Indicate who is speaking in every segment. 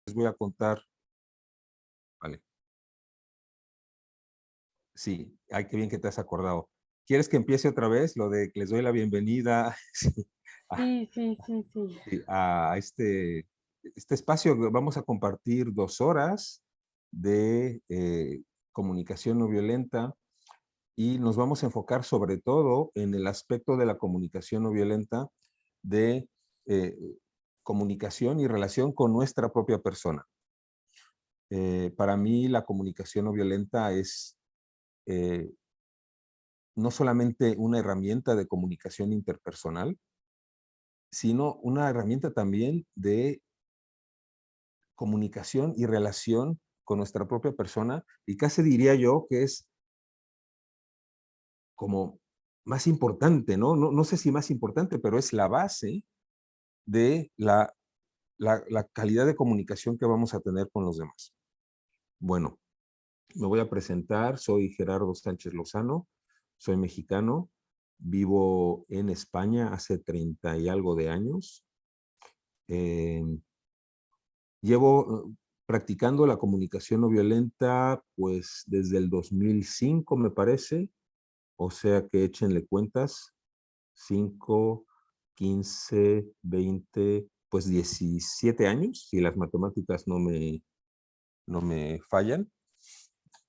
Speaker 1: les voy a contar. Vale. Sí, ay, qué bien que te has acordado. ¿Quieres que empiece otra vez lo de que les doy la bienvenida sí, a,
Speaker 2: Sí, sí, sí, sí.
Speaker 1: sí, a este espacio? Vamos a compartir 2 horas de comunicación no violenta y nos vamos a enfocar sobre todo en el aspecto de la comunicación no violenta de eh, comunicación y relación con nuestra propia persona. Para mí la comunicación no violenta es eh, no solamente una herramienta de comunicación interpersonal, sino una herramienta también de comunicación y relación con nuestra propia persona, y casi diría yo que es como más importante, ¿no? No sé si más importante, pero es la base de la calidad de comunicación que vamos a tener con los demás. Bueno, me voy a presentar, soy Gerardo Sánchez Lozano, soy mexicano, vivo en España hace 30 y algo de años. Eh, Llevo practicando la comunicación no violenta, pues desde el 2005 me parece, o sea que échenle cuentas, 5, 15, 20, pues 17 años, si las matemáticas no me fallan.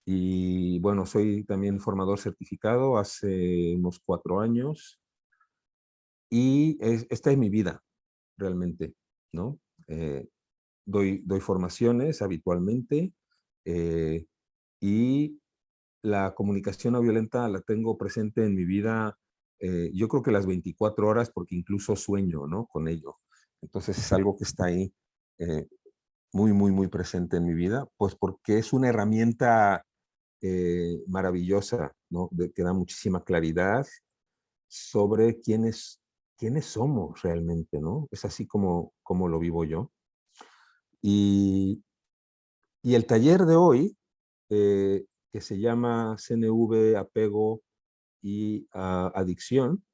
Speaker 1: Y bueno, soy también formador certificado hace unos 4 años y esta es mi vida realmente, ¿no? Eh, doy formaciones habitualmente eh, y la comunicación no violenta la tengo presente en mi vida, yo creo que las 24 horas, porque incluso sueño, ¿no? Con ello. Entonces es algo que está ahí eh, muy, muy, muy presente en mi vida, pues porque es una herramienta maravillosa, ¿no? Que da muchísima claridad sobre quiénes somos realmente, ¿no? Es así como lo vivo yo. Y, y el taller de hoy, que se llama CNV, apego y adicción,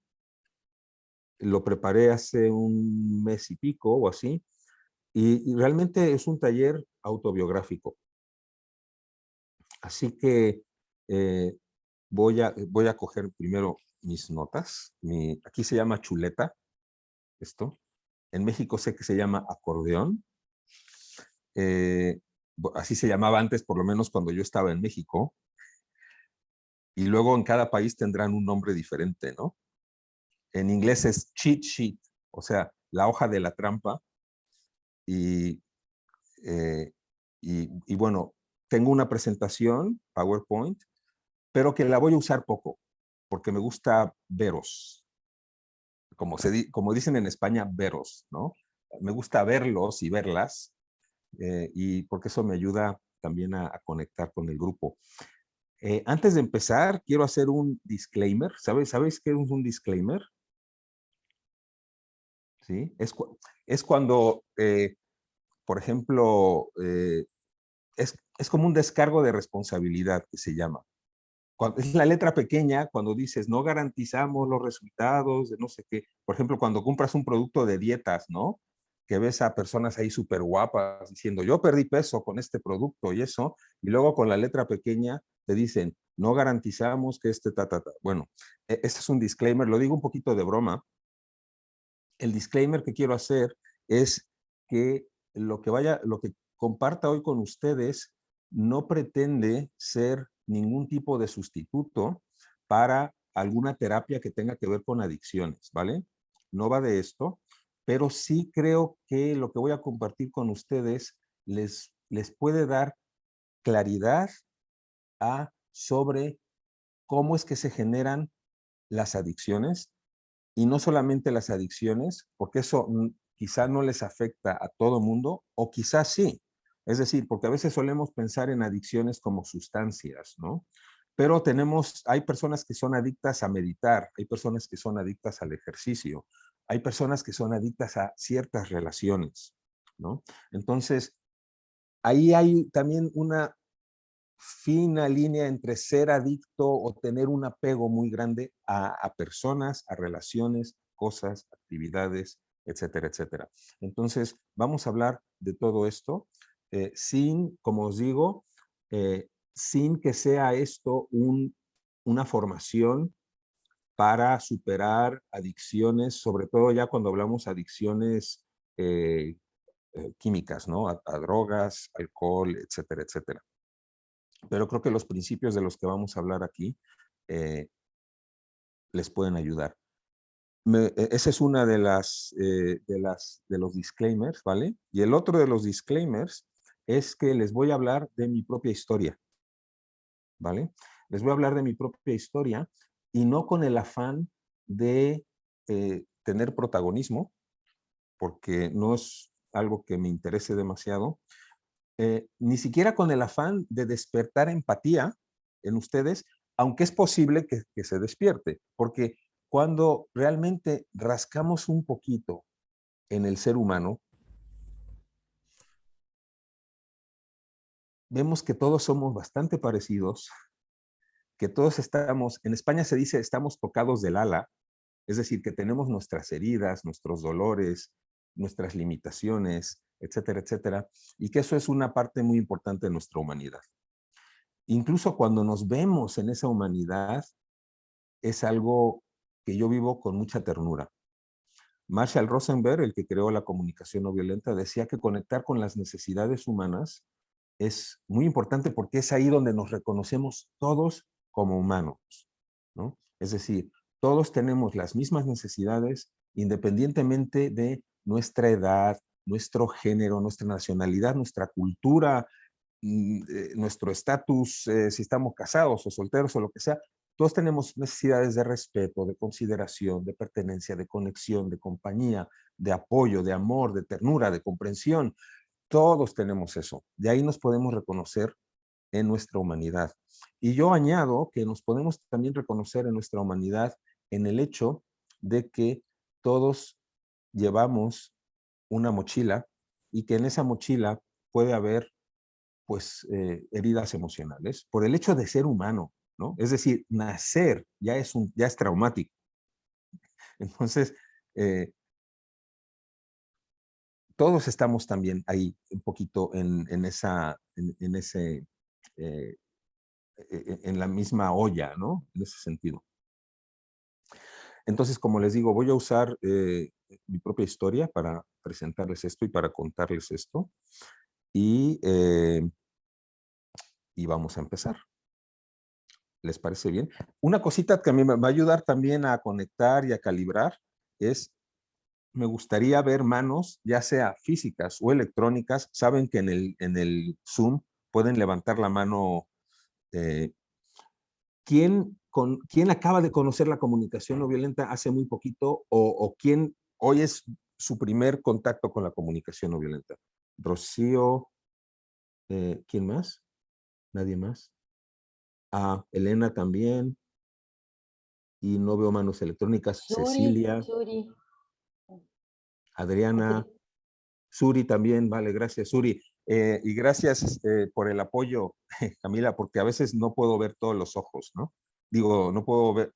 Speaker 1: lo preparé hace un mes y pico o así, y realmente es un taller autobiográfico. Así que eh, voy a coger primero mis notas. Aquí se llama chuleta, esto. En México sé que se llama acordeón. Eh, Así se llamaba antes, por lo menos cuando yo estaba en México. Y luego en cada país tendrán un nombre diferente, ¿no? En inglés es cheat sheet, o sea, la hoja de la trampa. Y, eh, y bueno, tengo una presentación, PowerPoint, pero que la voy a usar poco, porque me gusta veros, como dicen en España, veros, ¿no? Me gusta verlos y verlas, y porque eso me ayuda también a conectar con el grupo. Antes de empezar, quiero hacer un disclaimer. ¿Sabes qué es un disclaimer? ¿Sí? Es cuando, por ejemplo, es como un descargo de responsabilidad que se llama. Es la letra pequeña cuando dices, no garantizamos los resultados de no sé qué. Por ejemplo, cuando compras un producto de dietas, ¿no? Que ves a personas ahí súper guapas diciendo, yo perdí peso con este producto y eso, y luego con la letra pequeña te dicen, no garantizamos que ta. Bueno, ese es un disclaimer, lo digo un poquito de broma. El disclaimer que quiero hacer es que lo que comparta hoy con ustedes no pretende ser ningún tipo de sustituto para alguna terapia que tenga que ver con adicciones, ¿vale? No va de esto, pero sí creo que lo que voy a compartir con ustedes les puede dar claridad sobre cómo es que se generan las adicciones, y no solamente las adicciones, porque eso quizá no les afecta a todo mundo, o quizás sí. Es decir, porque a veces solemos pensar en adicciones como sustancias, ¿no? Pero hay personas que son adictas a meditar, hay personas que son adictas al ejercicio, hay personas que son adictas a ciertas relaciones, ¿no? Entonces, ahí hay también una fina línea entre ser adicto o tener un apego muy grande a personas, a relaciones, cosas, actividades, etcétera, etcétera. Entonces, vamos a hablar de todo esto. sin, como os digo, sin que sea esto una formación para superar adicciones, sobre todo ya cuando hablamos adicciones eh, químicas, ¿no? A drogas, alcohol, etcétera, etcétera. Pero creo que los principios de los que vamos a hablar aquí eh, les pueden ayudar. Esa es una de los disclaimers, ¿vale? Y el otro de los disclaimers es que les voy a hablar de mi propia historia, ¿vale? Les voy a hablar de mi propia historia y no con el afán de tener protagonismo, porque no es algo que me interese demasiado, ni siquiera con el afán de despertar empatía en ustedes, aunque es posible que se despierte, porque cuando realmente rascamos un poquito en el ser humano, vemos que todos somos bastante parecidos, que todos estamos, en España se dice estamos tocados del ala, es decir, que tenemos nuestras heridas, nuestros dolores, nuestras limitaciones, etcétera, etcétera, y que eso es una parte muy importante de nuestra humanidad. Incluso cuando nos vemos en esa humanidad, es algo que yo vivo con mucha ternura. Marshall Rosenberg, el que creó la comunicación no violenta, decía que conectar con las necesidades humanas es muy importante porque es ahí donde nos reconocemos todos como humanos, ¿no? Es decir, todos tenemos las mismas necesidades independientemente de nuestra edad, nuestro género, nuestra nacionalidad, nuestra cultura, nuestro estatus, si estamos casados o solteros o lo que sea. Todos tenemos necesidades de respeto, de consideración, de pertenencia, de conexión, de compañía, de apoyo, de amor, de ternura, de comprensión. Todos tenemos eso. De ahí nos podemos reconocer en nuestra humanidad. Y yo añado que nos podemos también reconocer en nuestra humanidad en el hecho de que todos llevamos una mochila y que en esa mochila puede haber pues heridas emocionales por el hecho de ser humano, ¿no? Es decir, nacer ya es traumático. Entonces, eh, todos estamos también ahí un poquito eh, en la misma olla, ¿no? En ese sentido. Entonces, como les digo, voy a usar mi propia historia para presentarles esto y para contarles esto. Y, y vamos a empezar. ¿Les parece bien? Una cosita que a mí me va a ayudar también a conectar y a calibrar es, me gustaría ver manos, ya sea físicas o electrónicas. Saben que en el Zoom pueden levantar la mano. eh, ¿Quién acaba de conocer la comunicación no violenta hace muy poquito o quién hoy es su primer contacto con la comunicación no violenta? Rocío, ¿quién más? ¿Nadie más? Ah, Elena también. Y no veo manos electrónicas. Cecilia,
Speaker 2: Suri,
Speaker 1: Adriana,
Speaker 2: así.
Speaker 1: Suri también, vale, gracias Suri. Y gracias por el apoyo, Camila, porque a veces no puedo ver todos los ojos, ¿no? Digo, no puedo ver,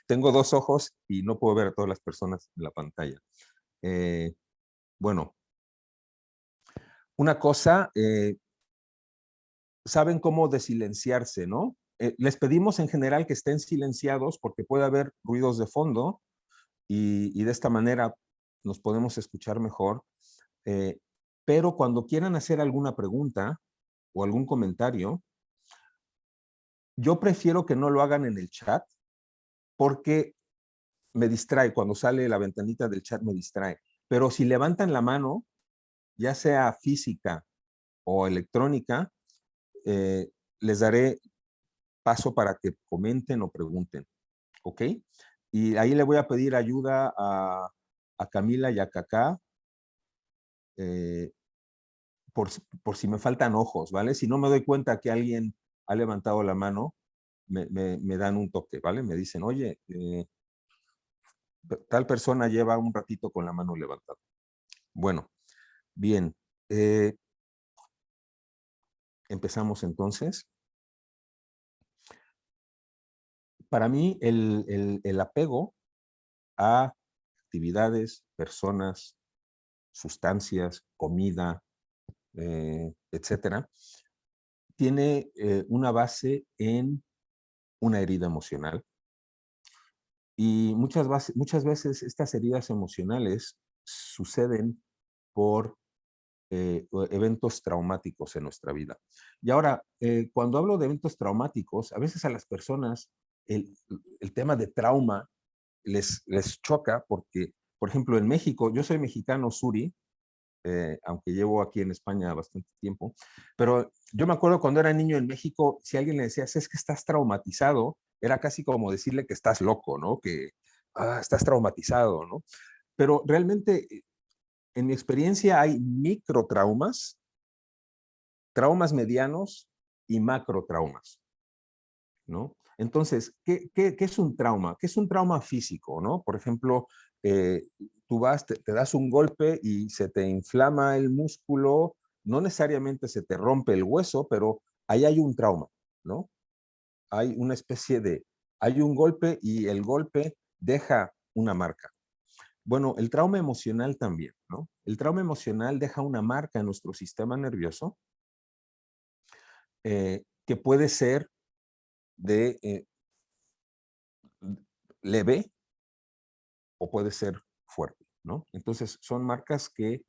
Speaker 1: tengo dos ojos y no puedo ver a todas las personas en la pantalla. Eh, bueno, una cosa, saben cómo desilenciarse, ¿no? Les pedimos en general que estén silenciados porque puede haber ruidos de fondo y de esta manera nos podemos escuchar mejor. Eh, pero cuando quieran hacer alguna pregunta o algún comentario, yo prefiero que no lo hagan en el chat porque me distrae. Cuando sale la ventanita del chat me distrae. Pero si levantan la mano, ya sea física o electrónica, les daré paso para que comenten o pregunten. ¿Ok? Y ahí le voy a pedir ayuda a Camila y a Cacá eh, por si me faltan ojos, ¿vale? Si no me doy cuenta que alguien ha levantado la mano, me dan un toque, ¿vale? Me dicen, oye, tal persona lleva un ratito con la mano levantada. Bueno, bien. Empezamos entonces. Para mí, el apego a actividades, personas, sustancias, comida, etcétera, tiene una base en una herida emocional. Y muchas veces estas heridas emocionales suceden por eventos traumáticos en nuestra vida. Y ahora, cuando hablo de eventos traumáticos, a veces a las personas el, el tema de trauma les choca porque, por ejemplo, en México, yo soy mexicano suri, aunque llevo aquí en España bastante tiempo, pero yo me acuerdo cuando era niño en México, si alguien le decía, es que estás traumatizado, era casi como decirle que estás loco, ¿no? Que estás traumatizado, ¿no? Pero realmente, en mi experiencia, hay microtraumas, traumas medianos y macrotraumas, ¿no? Entonces, ¿qué es un trauma? ¿Qué es un trauma físico, no? Por ejemplo, eh, tú vas, te das un golpe y se te inflama el músculo, no necesariamente se te rompe el hueso, pero ahí hay un trauma, ¿no? Hay una especie de, hay un golpe y el golpe deja una marca. Bueno, el trauma emocional también, ¿no? El trauma emocional deja una marca en nuestro sistema nervioso que puede ser de leve o puede ser fuerte, ¿no? Entonces, son marcas que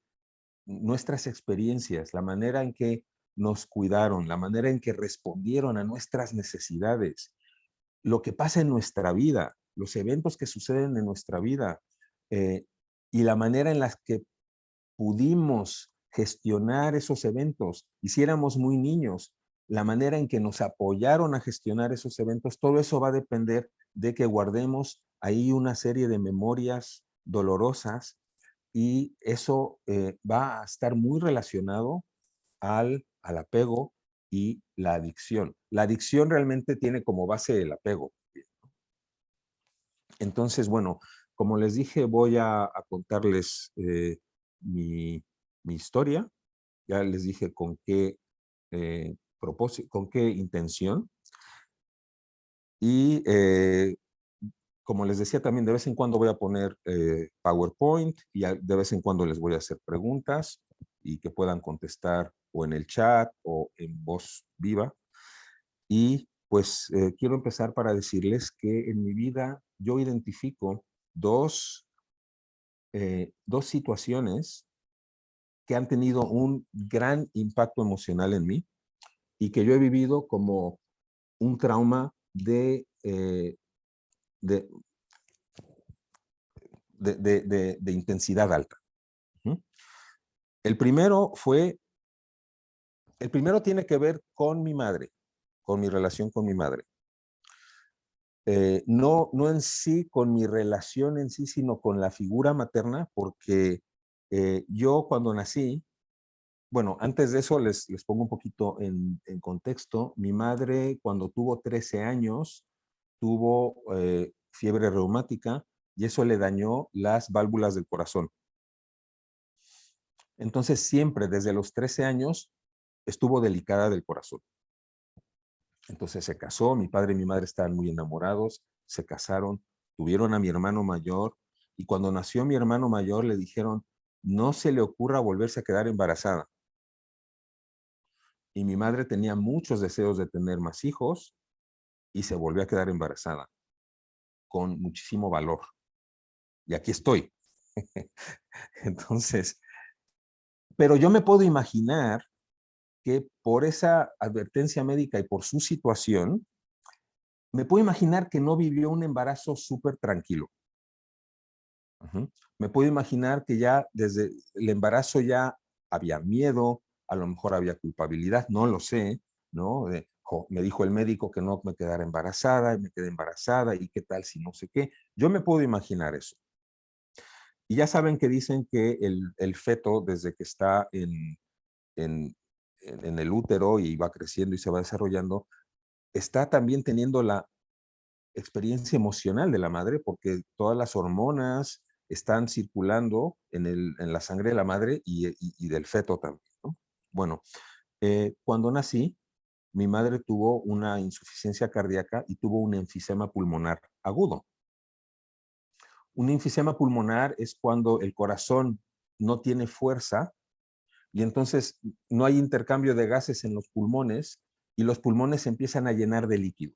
Speaker 1: nuestras experiencias, la manera en que nos cuidaron, la manera en que respondieron a nuestras necesidades, lo que pasa en nuestra vida, los eventos que suceden en nuestra vida eh, y la manera en la que pudimos gestionar esos eventos, y si éramos muy niños, la manera en que nos apoyaron a gestionar esos eventos, todo eso va a depender de que guardemos ahí una serie de memorias dolorosas y eso va a estar muy relacionado al apego y la adicción. La adicción realmente tiene como base el apego. Entonces, bueno, como les dije, voy a contarles mi, mi historia. Ya les dije con qué propósito, con qué intención. Y como les decía también, de vez en cuando voy a poner PowerPoint y de vez en cuando les voy a hacer preguntas y que puedan contestar o en el chat o en voz viva. Y pues quiero empezar para decirles que en mi vida yo identifico dos situaciones que han tenido un gran impacto emocional en mí y que yo he vivido como un trauma de, de intensidad alta. ¿Mm? El primero fue, el primero tiene que ver con mi madre, con mi relación con mi madre. No en sí con mi relación en sí, sino con la figura materna, porque yo cuando nací, bueno, antes de eso les pongo un poquito en contexto. Mi madre cuando tuvo 13 años tuvo fiebre reumática y eso le dañó las válvulas del corazón. Entonces siempre desde los 13 años estuvo delicada del corazón. Entonces se casó, mi padre y mi madre estaban muy enamorados, se casaron, tuvieron a mi hermano mayor y cuando nació mi hermano mayor le dijeron, no se le ocurra volverse a quedar embarazada. Y mi madre tenía muchos deseos de tener más hijos y se volvió a quedar embarazada con muchísimo valor. Y aquí estoy. Entonces, pero yo me puedo imaginar que por esa advertencia médica y por su situación, me puedo imaginar que no vivió un embarazo súper tranquilo. Me puedo imaginar que ya desde el embarazo ya había miedo, a lo mejor había culpabilidad, no lo sé, ¿no? Me dijo el médico que no me quedara embarazada, y me quedé embarazada, y qué tal si no sé qué. Yo me puedo imaginar eso. Y ya saben que dicen que el feto, desde que está en, en el útero y va creciendo y se va desarrollando, está también teniendo la experiencia emocional de la madre porque todas las hormonas están circulando en la sangre de la madre y del feto también, ¿no? Bueno, cuando nací, mi madre tuvo una insuficiencia cardíaca y tuvo un enfisema pulmonar agudo. Un enfisema pulmonar es cuando el corazón no tiene fuerza y entonces no hay intercambio de gases en los pulmones y los pulmones se empiezan a llenar de líquido.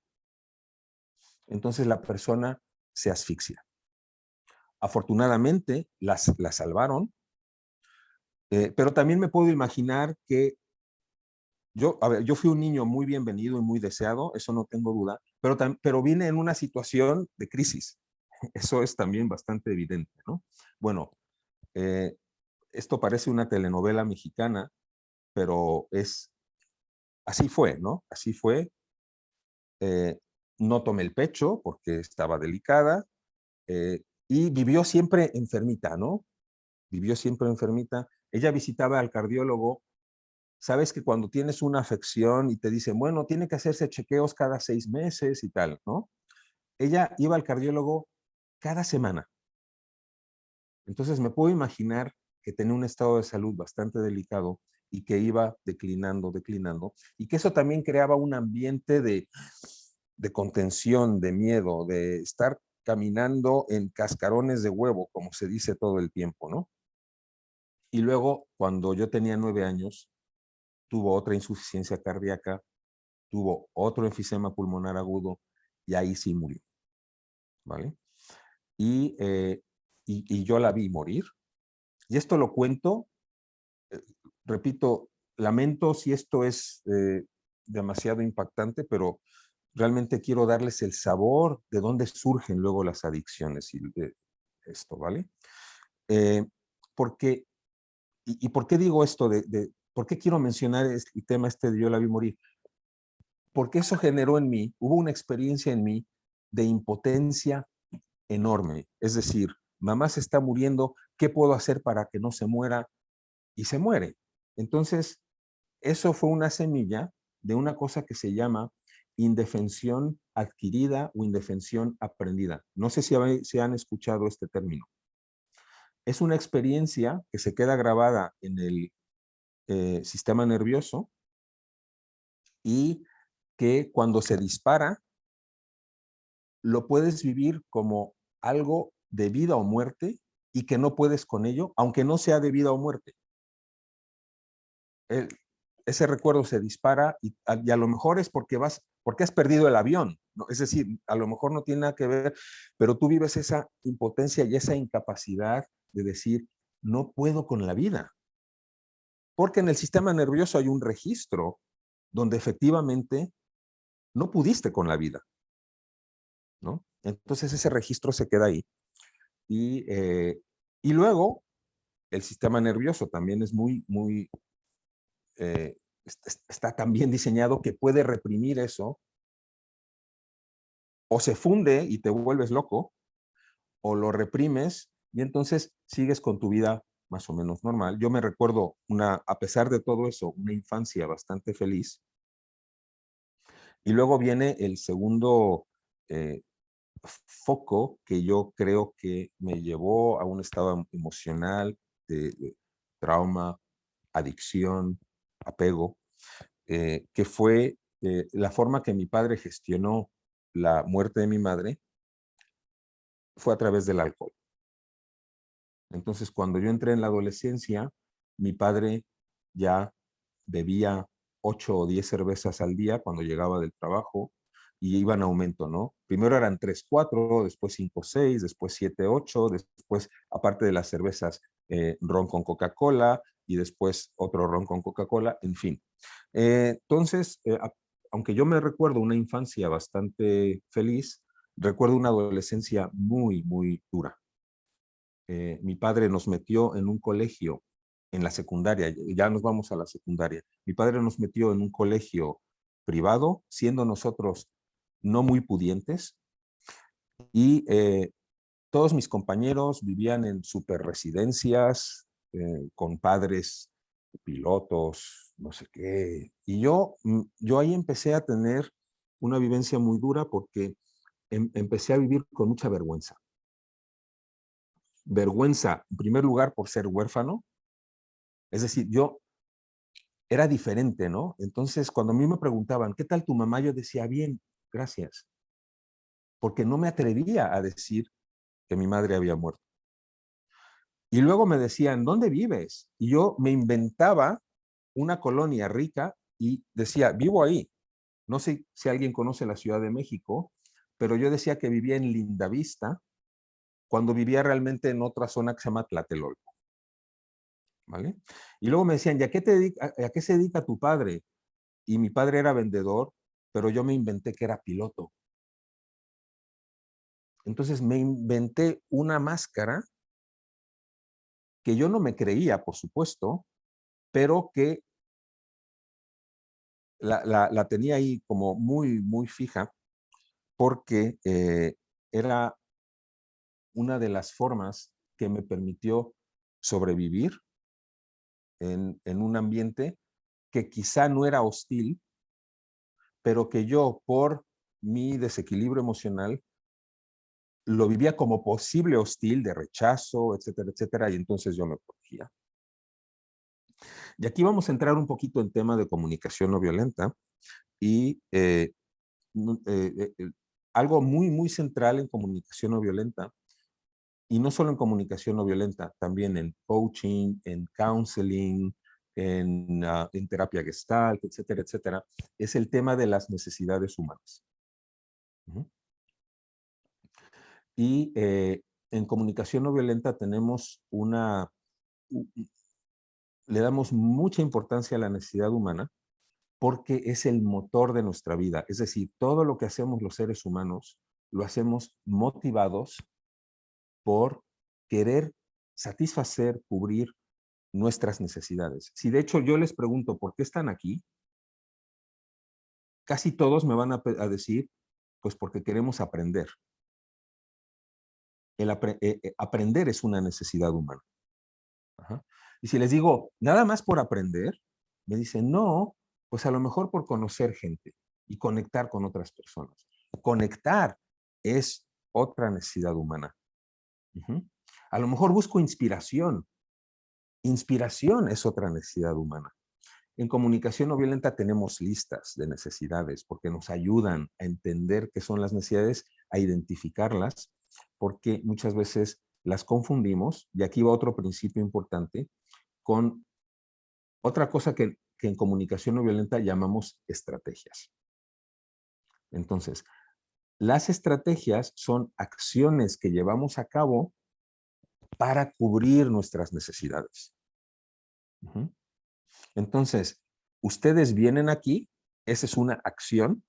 Speaker 1: Entonces la persona se asfixia. Afortunadamente la salvaron, pero también me puedo imaginar que yo fui un niño muy bienvenido y muy deseado, eso no tengo duda, pero vine en una situación de crisis. Eso es también bastante evidente, ¿no? Bueno, eh, esto parece una telenovela mexicana, pero así fue, ¿no? Así fue. Eh, no tomé el pecho porque estaba delicada, y vivió siempre enfermita, ¿no? Vivió siempre enfermita. Ella visitaba al cardiólogo. Sabes que cuando tienes una afección y te dicen, bueno, tiene que hacerse chequeos cada 6 meses y tal, ¿no? Ella iba al cardiólogo cada semana. Entonces me puedo imaginar que tenía un estado de salud bastante delicado y que iba declinando, declinando, y que eso también creaba un ambiente de contención, de miedo, de estar caminando en cascarones de huevo, como se dice todo el tiempo, ¿no? Y luego, cuando yo tenía 9 años, tuvo otra insuficiencia cardíaca, tuvo otro enfisema pulmonar agudo y ahí sí murió, ¿vale? Y, y yo la vi morir. Y esto lo cuento, eh, repito, lamento si esto es demasiado impactante, pero realmente quiero darles el sabor de dónde surgen luego las adicciones y esto, ¿vale? Eh, porque, y por qué digo esto por qué quiero mencionar el tema este de yo la vi morir? Porque eso generó en mí, hubo una experiencia en mí de impotencia enorme. Es decir, mamá se está muriendo, ¿qué puedo hacer para que no se muera? Y se muere. Entonces, eso fue una semilla de una cosa que se llama indefensión adquirida o indefensión aprendida. No sé si han escuchado este término. Es una experiencia que se queda grabada en el sistema nervioso y que cuando se dispara, lo puedes vivir como algo de vida o muerte y que no puedes con ello, aunque no sea de vida o muerte. El, ese recuerdo se dispara y a lo mejor es porque has perdido el avión, ¿no? Es decir, a lo mejor no tiene nada que ver, pero tú vives esa impotencia y esa incapacidad de decir, no puedo con la vida. Porque en el sistema nervioso hay un registro donde efectivamente no pudiste con la vida, ¿no? Entonces ese registro se queda ahí. Y luego el sistema nervioso también es muy, eh, está tan bien diseñado que puede reprimir eso, o se funde y te vuelves loco, o lo reprimes y entonces sigues con tu vida más o menos normal. Yo me recuerdo, a pesar de todo eso, una infancia bastante feliz. Y luego viene el segundo eh, foco que yo creo que me llevó a un estado emocional de trauma, adicción, apego, que fue la forma que mi padre gestionó la muerte de mi madre fue a través del alcohol. Entonces, cuando yo entré en la adolescencia, mi padre ya bebía 8 o 10 cervezas al día cuando llegaba del trabajo y iba en aumento, ¿no? Primero eran 3, 4, después 5, 6, después 7, 8, después, aparte de las cervezas, ron con Coca-Cola y después otro ron con Coca-Cola, en fin. Entonces, aunque yo me recuerdo una infancia bastante feliz, recuerdo una adolescencia muy dura. Mi padre nos metió en un colegio en la secundaria, ya nos vamos a la secundaria. Mi padre nos metió en un colegio privado, siendo nosotros no muy pudientes, y todos mis compañeros vivían en super residencias, con padres pilotos, no sé qué. Y yo ahí empecé a tener una vivencia muy dura porque empecé a vivir con mucha vergüenza. Vergüenza, en primer lugar, por ser huérfano. Es decir, yo era diferente, ¿no? Entonces, cuando a mí me preguntaban, ¿qué tal tu mamá? Yo decía, bien, gracias. Porque no me atrevía a decir que mi madre había muerto. Y luego me decían, ¿dónde vives? Y yo me inventaba una colonia rica y decía, vivo ahí. No sé si alguien conoce la Ciudad de México, pero yo decía que vivía en Lindavista cuando vivía realmente en otra zona que se llama Tlatelolco, ¿vale? Y luego me decían, ¿a qué se dedica tu padre? Y mi padre era vendedor, pero yo me inventé que era piloto. Entonces me inventé una máscara que yo no me creía, por supuesto, pero que la tenía ahí como muy, muy fija, porque era una de las formas que me permitió sobrevivir en un ambiente que quizá no era hostil, pero que yo, por mi desequilibrio emocional, lo vivía como posible hostil, de rechazo, etcétera, etcétera, y entonces yo me protegía. Y aquí vamos a entrar un poquito en tema de comunicación no violenta y algo muy, muy central en comunicación no violenta, y no solo en comunicación no violenta, también en coaching, en counseling, en terapia gestalt, etcétera, etcétera, es el tema de las necesidades humanas. Y en comunicación no violenta tenemos le damos mucha importancia a la necesidad humana porque es el motor de nuestra vida. Es decir, todo lo que hacemos los seres humanos lo hacemos motivados por querer satisfacer, cubrir nuestras necesidades. Si de hecho yo les pregunto por qué están aquí, casi todos me van a decir, pues porque queremos aprender. Aprender es una necesidad humana. Ajá. Y si les digo, nada más por aprender, me dicen, no, pues a lo mejor por conocer gente y conectar con otras personas. Conectar es otra necesidad humana. Ujú. A lo mejor busco inspiración. Inspiración es otra necesidad humana. En comunicación no violenta tenemos listas de necesidades porque nos ayudan a entender qué son las necesidades, a identificarlas, porque muchas veces las confundimos, y aquí va otro principio importante, con otra cosa que en comunicación no violenta llamamos estrategias. Entonces, las estrategias son acciones que llevamos a cabo para cubrir nuestras necesidades. Ujú. Entonces, ustedes vienen aquí, esa es una acción,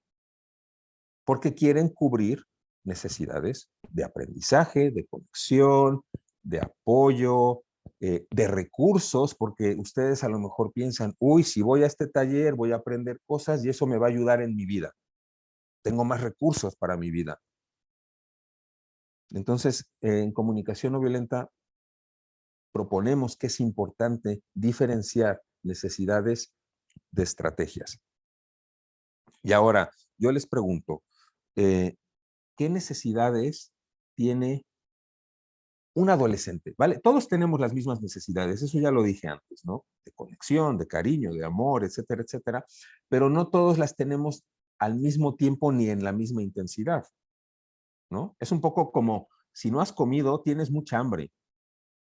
Speaker 1: porque quieren cubrir necesidades de aprendizaje, de conexión, de apoyo, de recursos, porque ustedes a lo mejor piensan, uy, si voy a este taller voy a aprender cosas y eso me va a ayudar en mi vida. Tengo más recursos para mi vida. Entonces, en comunicación no violenta proponemos que es importante diferenciar necesidades de estrategias. Y ahora, yo les pregunto, eh, ¿qué necesidades tiene un adolescente? ¿Vale? Todos tenemos las mismas necesidades, eso ya lo dije antes, ¿no? De conexión, de cariño, de amor, etcétera, etcétera, pero no todos las tenemos al mismo tiempo ni en la misma intensidad, ¿no? Es un poco como si no has comido, tienes mucha hambre.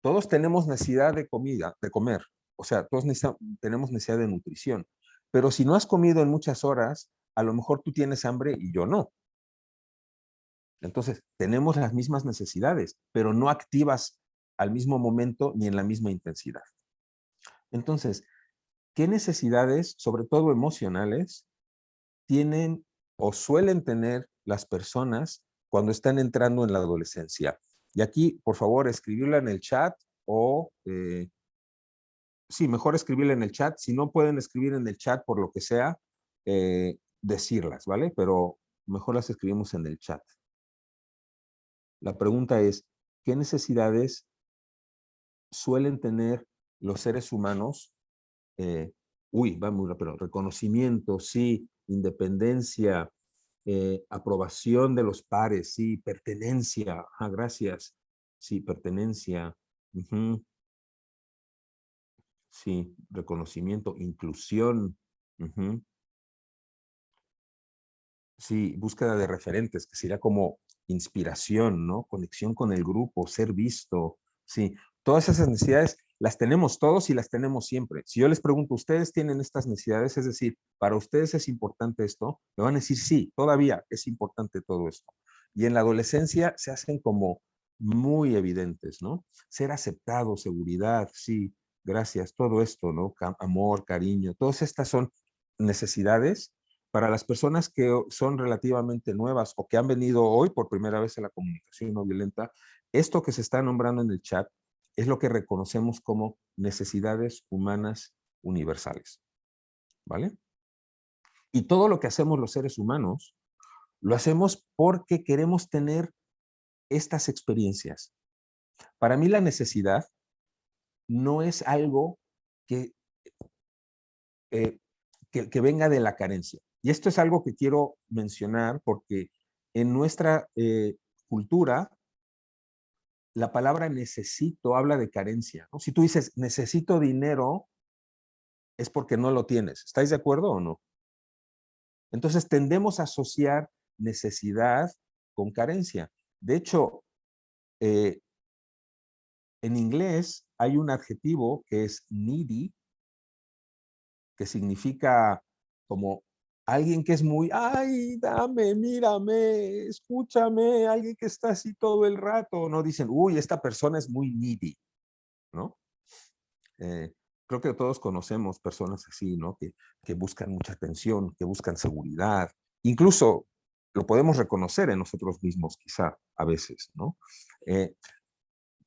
Speaker 1: Todos tenemos necesidad de comida, de comer, o sea, todos tenemos necesidad de nutrición, pero si no has comido en muchas horas, a lo mejor tú tienes hambre y yo no. Entonces, tenemos las mismas necesidades, pero no activas al mismo momento ni en la misma intensidad. Entonces, ¿qué necesidades, sobre todo emocionales, tienen o suelen tener las personas cuando están entrando en la adolescencia? Y aquí, por favor, escribirla en el chat o, sí, mejor escribirla en el chat. Si no pueden escribir en el chat por lo que sea, decirlas, ¿vale? Pero mejor las escribimos en el chat. La pregunta es, ¿qué necesidades suelen tener los seres humanos? Eh, va muy rápido. Reconocimiento, sí. Independencia, aprobación de los pares, sí. Pertenencia, gracias. Sí, pertenencia. Ujú. Sí, reconocimiento, inclusión. Ujú. Sí, búsqueda de referentes, que sería como inspiración, ¿no? Conexión con el grupo, ser visto. Sí, Todas esas necesidades las tenemos todos y las tenemos siempre. Si yo les pregunto, ¿ustedes tienen estas necesidades? Es decir, ¿para ustedes es importante esto? Me van a decir, sí, todavía es importante todo esto. Y en la adolescencia se hacen como muy evidentes, ¿no? Ser aceptado, seguridad, sí, gracias, todo esto, ¿no? Amor, cariño, todas estas son necesidades para las personas que son relativamente nuevas o que han venido hoy por primera vez a la comunicación no violenta. Esto que se está nombrando en el chat es lo que reconocemos como necesidades humanas universales, ¿vale? Y todo lo que hacemos los seres humanos, lo hacemos porque queremos tener estas experiencias. Para mí la necesidad no es algo que, eh, que venga de la carencia. Y esto es algo que quiero mencionar porque en nuestra cultura, la palabra necesito habla de carencia, ¿no? Si tú dices necesito dinero, es porque no lo tienes. ¿Estáis de acuerdo o no? Entonces tendemos a asociar necesidad con carencia. De hecho, eh, en inglés hay un adjetivo que es needy, que significa como alguien que es muy, ay, dame, mírame, escúchame, alguien que está así todo el rato. No dicen, uy, esta persona es muy needy, ¿no? Eh, creo que todos conocemos personas así, ¿no? Que buscan mucha atención, que buscan seguridad. Incluso lo podemos reconocer en nosotros mismos, quizá, a veces, ¿no? Eh,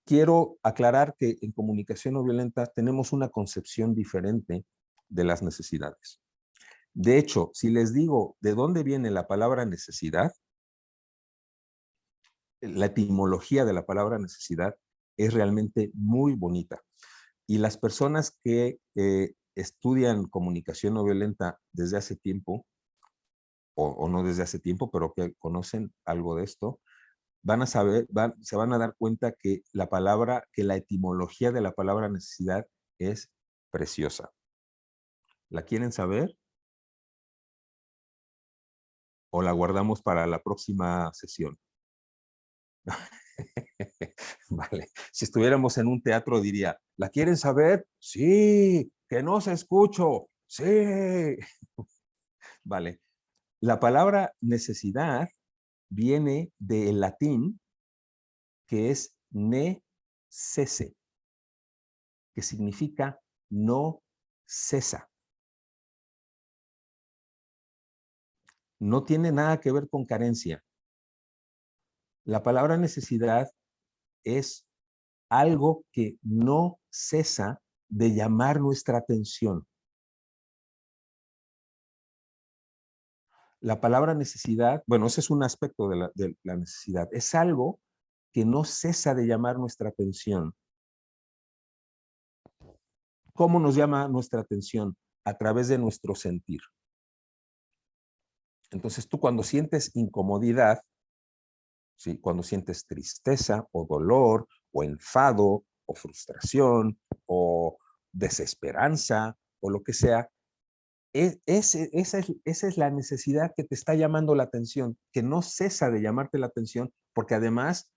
Speaker 1: quiero aclarar que en comunicación no violenta tenemos una concepción diferente de las necesidades. De hecho, si les digo de dónde viene la palabra necesidad, la etimología de la palabra necesidad es realmente muy bonita. Y las personas que estudian comunicación no violenta desde hace tiempo, o no desde hace tiempo, pero que conocen algo de esto, van a saber, se van a dar cuenta que la palabra, que la etimología de la palabra necesidad es preciosa. ¿La quieren saber? ¿O la guardamos para la próxima sesión? Vale. Si estuviéramos en un teatro diría, ¿la quieren saber? Sí, que no se escucho. Sí. Vale. La palabra necesidad viene del latín que es necesse, que significa no cesa. No tiene nada que ver con carencia. La palabra necesidad es algo que no cesa de llamar nuestra atención. La palabra necesidad, bueno, ese es un aspecto de la necesidad, es algo que no cesa de llamar nuestra atención. ¿Cómo nos llama nuestra atención? A través de nuestro sentir. Entonces tú cuando sientes incomodidad, ¿sí? Cuando sientes tristeza o dolor o enfado o frustración o desesperanza o lo que sea, esa es la necesidad que te está llamando la atención, que no cesa de llamarte la atención, porque además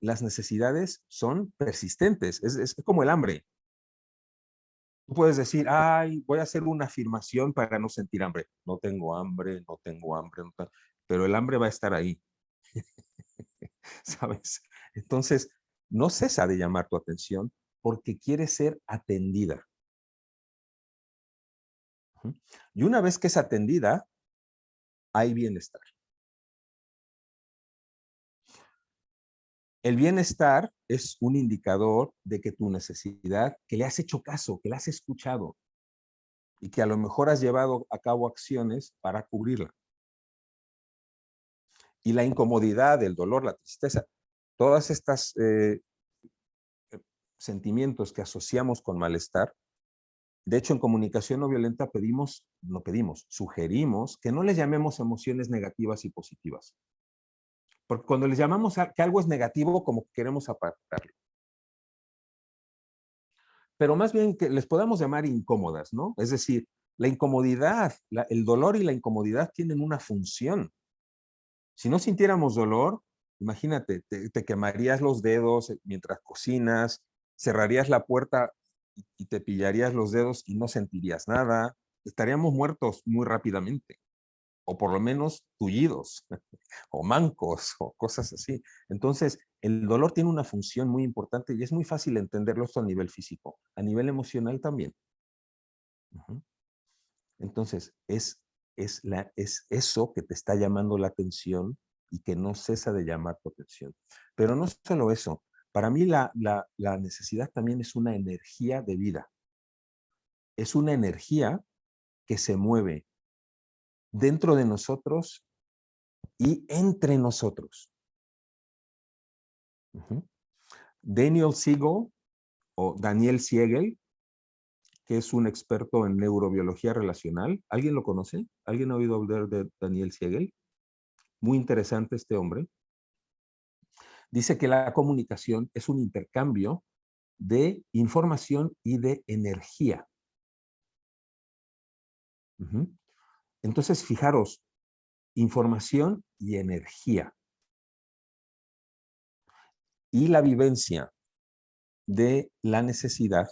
Speaker 1: las necesidades son persistentes, es como el hambre. Tú puedes decir, ay, voy a hacer una afirmación para no sentir hambre. No tengo hambre, no tengo hambre, pero el hambre va a estar ahí, ¿sabes? Entonces, no cesa de llamar tu atención porque quiere ser atendida. Y una vez que es atendida, hay bienestar. El bienestar es un indicador de que tu necesidad, que le has hecho caso, que la has escuchado y que a lo mejor has llevado a cabo acciones para cubrirla. Y la incomodidad, el dolor, la tristeza, todas estas sentimientos que asociamos con malestar. De hecho, en comunicación no violenta sugerimos que no les llamemos emociones negativas y positivas. Porque cuando les llamamos que algo es negativo, como que queremos apartarlo. Pero más bien que les podamos llamar incómodas, ¿no? Es decir, la incomodidad, el dolor y la incomodidad tienen una función. Si no sintiéramos dolor, imagínate, te quemarías los dedos mientras cocinas, cerrarías la puerta y te pillarías los dedos y no sentirías nada. Estaríamos muertos muy rápidamente, o por lo menos tullidos, o mancos, o cosas así. Entonces, el dolor tiene una función muy importante y es muy fácil entenderlo esto a nivel físico, a nivel emocional también. Ujú. Entonces, es eso que te está llamando la atención y que no cesa de llamar tu atención. Pero no solo eso, para mí la necesidad también es una energía de vida. Es una energía que se mueve dentro de nosotros y entre nosotros. Ujú. Daniel Siegel o Daniel Siegel, que es un experto en neurobiología relacional. ¿Alguien lo conoce? ¿Alguien ha oído hablar de Daniel Siegel? Muy interesante este hombre. Dice que la comunicación es un intercambio de información y de energía. Ujú. Entonces, fijaros, información y energía. Y la vivencia de la necesidad,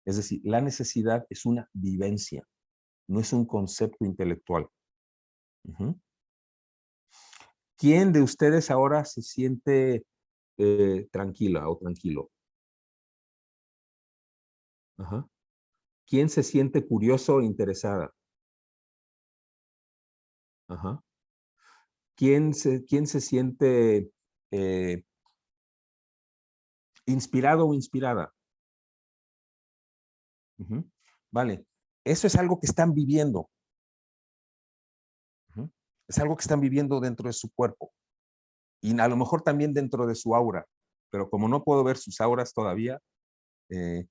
Speaker 1: es decir, la necesidad es una vivencia, no es un concepto intelectual. Ujú. ¿Quién de ustedes ahora se siente tranquila o tranquilo? Ajá. ¿Quién se siente curioso o interesada? Ajá. ¿Quién se siente eh, inspirado o inspirada? Ujú. Vale. Eso es algo que están viviendo. Ujú. Es algo que están viviendo dentro de su cuerpo. Y a lo mejor también dentro de su aura. Pero como no puedo ver sus auras todavía, eh,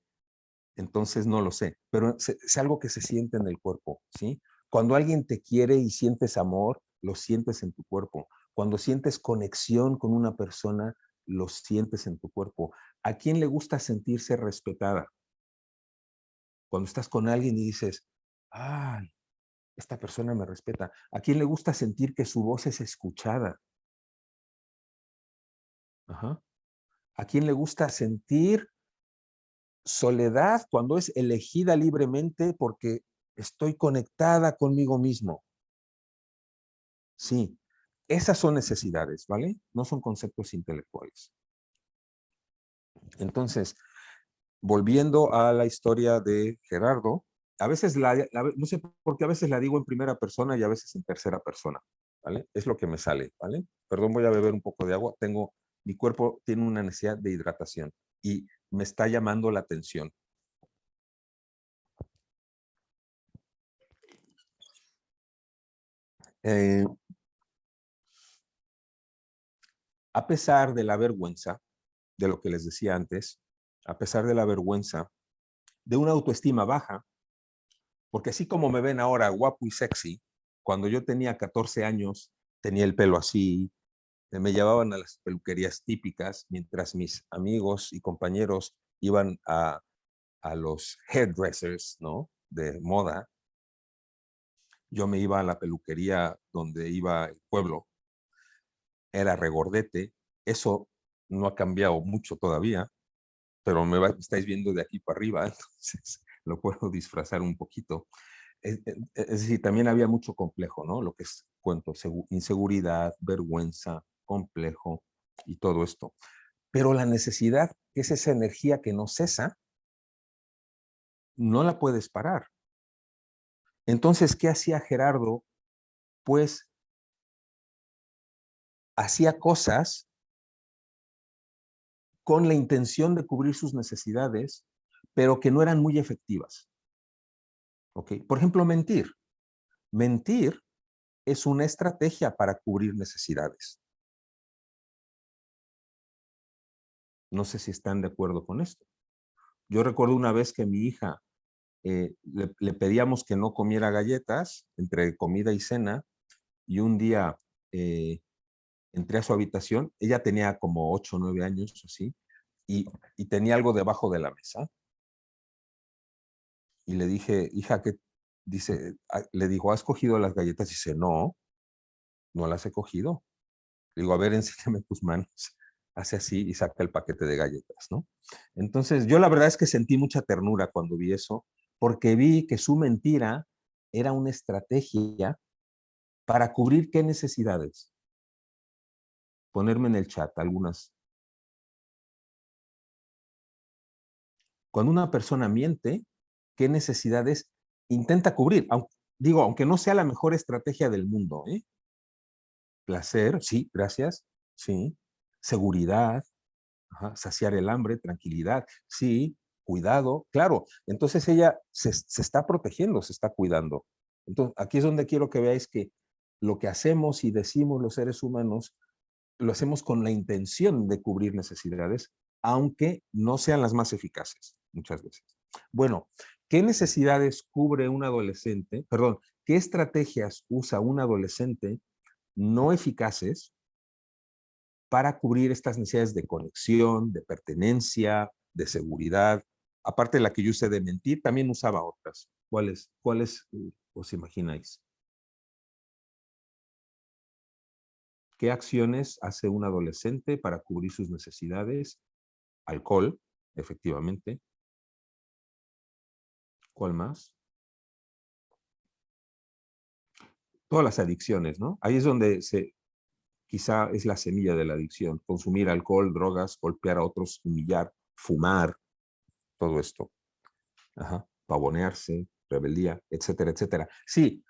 Speaker 1: entonces no lo sé. Pero es algo que se siente en el cuerpo, ¿sí? Cuando alguien te quiere y sientes amor, lo sientes en tu cuerpo. Cuando sientes conexión con una persona, lo sientes en tu cuerpo. ¿A quién le gusta sentirse respetada? Cuando estás con alguien y dices, ay, esta persona me respeta. ¿A quién le gusta sentir que su voz es escuchada? Ajá. ¿A quién le gusta sentir soledad cuando es elegida libremente porque estoy conectada conmigo mismo? Sí, esas son necesidades, ¿vale? No son conceptos intelectuales. Entonces, volviendo a la historia de Gerardo, a veces no sé por qué a veces la digo en primera persona y a veces en tercera persona, ¿vale? Es lo que me sale, ¿vale? Perdón, voy a beber un poco de agua. Mi cuerpo tiene una necesidad de hidratación y me está llamando la atención. Eh, a pesar de la vergüenza, de lo que les decía antes, a pesar de la vergüenza, de una autoestima baja, porque así como me ven ahora guapo y sexy, cuando yo tenía 14 años, tenía el pelo así, me llevaban a las peluquerías típicas, mientras mis amigos y compañeros iban a los hairdressers, ¿no? De moda. Yo me iba a la peluquería donde iba el pueblo, era regordete. Eso no ha cambiado mucho todavía, pero me estáis viendo de aquí para arriba, entonces lo puedo disfrazar un poquito. Es decir, también había mucho complejo, ¿no? Lo que es, cuento, inseguridad, vergüenza, complejo y todo esto. Pero la necesidad, que es esa energía que no cesa, no la puedes parar. Entonces, ¿qué hacía Gerardo? Pues hacía cosas con la intención de cubrir sus necesidades, pero que no eran muy efectivas. ¿Ok? Por ejemplo, mentir. Mentir es una estrategia para cubrir necesidades. No sé si están de acuerdo con esto. Yo recuerdo una vez que mi hija le pedíamos que no comiera galletas entre comida y cena, y un día entré a su habitación, ella tenía como 8 o 9 años, así, y tenía algo debajo de la mesa, y le dije, hija, ¿qué? Dice, le dijo, ¿has cogido las galletas? Dice, no, no las he cogido. Le digo, a ver, enséñame tus manos. hace así y saca el paquete de galletas, ¿no? Entonces, yo la verdad es que sentí mucha ternura cuando vi eso, porque vi que su mentira era una estrategia para cubrir qué necesidades. Ponerme en el chat algunas. Cuando una persona miente, ¿qué necesidades intenta cubrir? Digo, aunque no sea la mejor estrategia del mundo, ¿eh? Placer, sí, gracias, sí. Seguridad, ajá, saciar el hambre, tranquilidad, sí. Cuidado, claro. Entonces ella se está protegiendo, se está cuidando. Entonces, aquí es donde quiero que veáis que lo que hacemos y decimos los seres humanos, lo hacemos con la intención de cubrir necesidades, aunque no sean las más eficaces, muchas veces. Bueno, ¿qué necesidades cubre un adolescente? Perdón, ¿qué estrategias usa un adolescente no eficaces para cubrir estas necesidades de conexión, de pertenencia, de seguridad? Aparte de la que yo usé de mentir, también usaba otras. ¿Cuáles os imagináis? ¿Qué acciones hace un adolescente para cubrir sus necesidades? Alcohol, efectivamente. ¿Cuál más? Todas las adicciones, ¿no? Ahí es donde quizá es la semilla de la adicción. Consumir alcohol, drogas, golpear a otros, humillar, fumar, todo esto. Ajá. Pavonearse, rebeldía, etcétera, etcétera. Sí,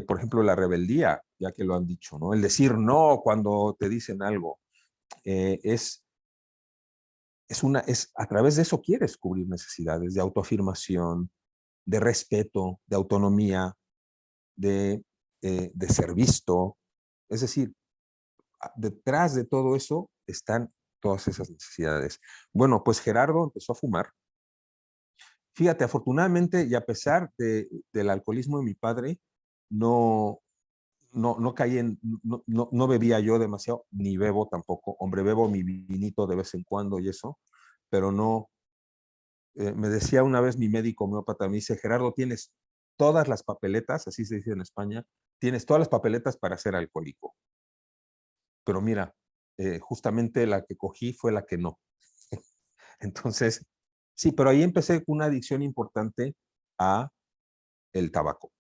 Speaker 1: por ejemplo, la rebeldía, ya que lo han dicho, ¿no? El decir no cuando te dicen algo, es a través de eso quieres cubrir necesidades de autoafirmación, de respeto, de autonomía, de ser visto. Es decir, detrás de todo eso están todas esas necesidades. Bueno, pues Gerardo empezó a fumar. Fíjate, afortunadamente y a pesar del alcoholismo de mi padre, no, no caí no bebía yo demasiado, ni bebo tampoco. Hombre, bebo mi vinito de vez en cuando y eso, pero no. Me decía una vez mi médico homeópata, me dice, Gerardo, tienes todas las papeletas, así se dice en España, tienes todas las papeletas para ser alcohólico. Pero mira, justamente la que cogí fue la que no. Entonces, sí, pero ahí empecé con una adicción importante a el tabaco.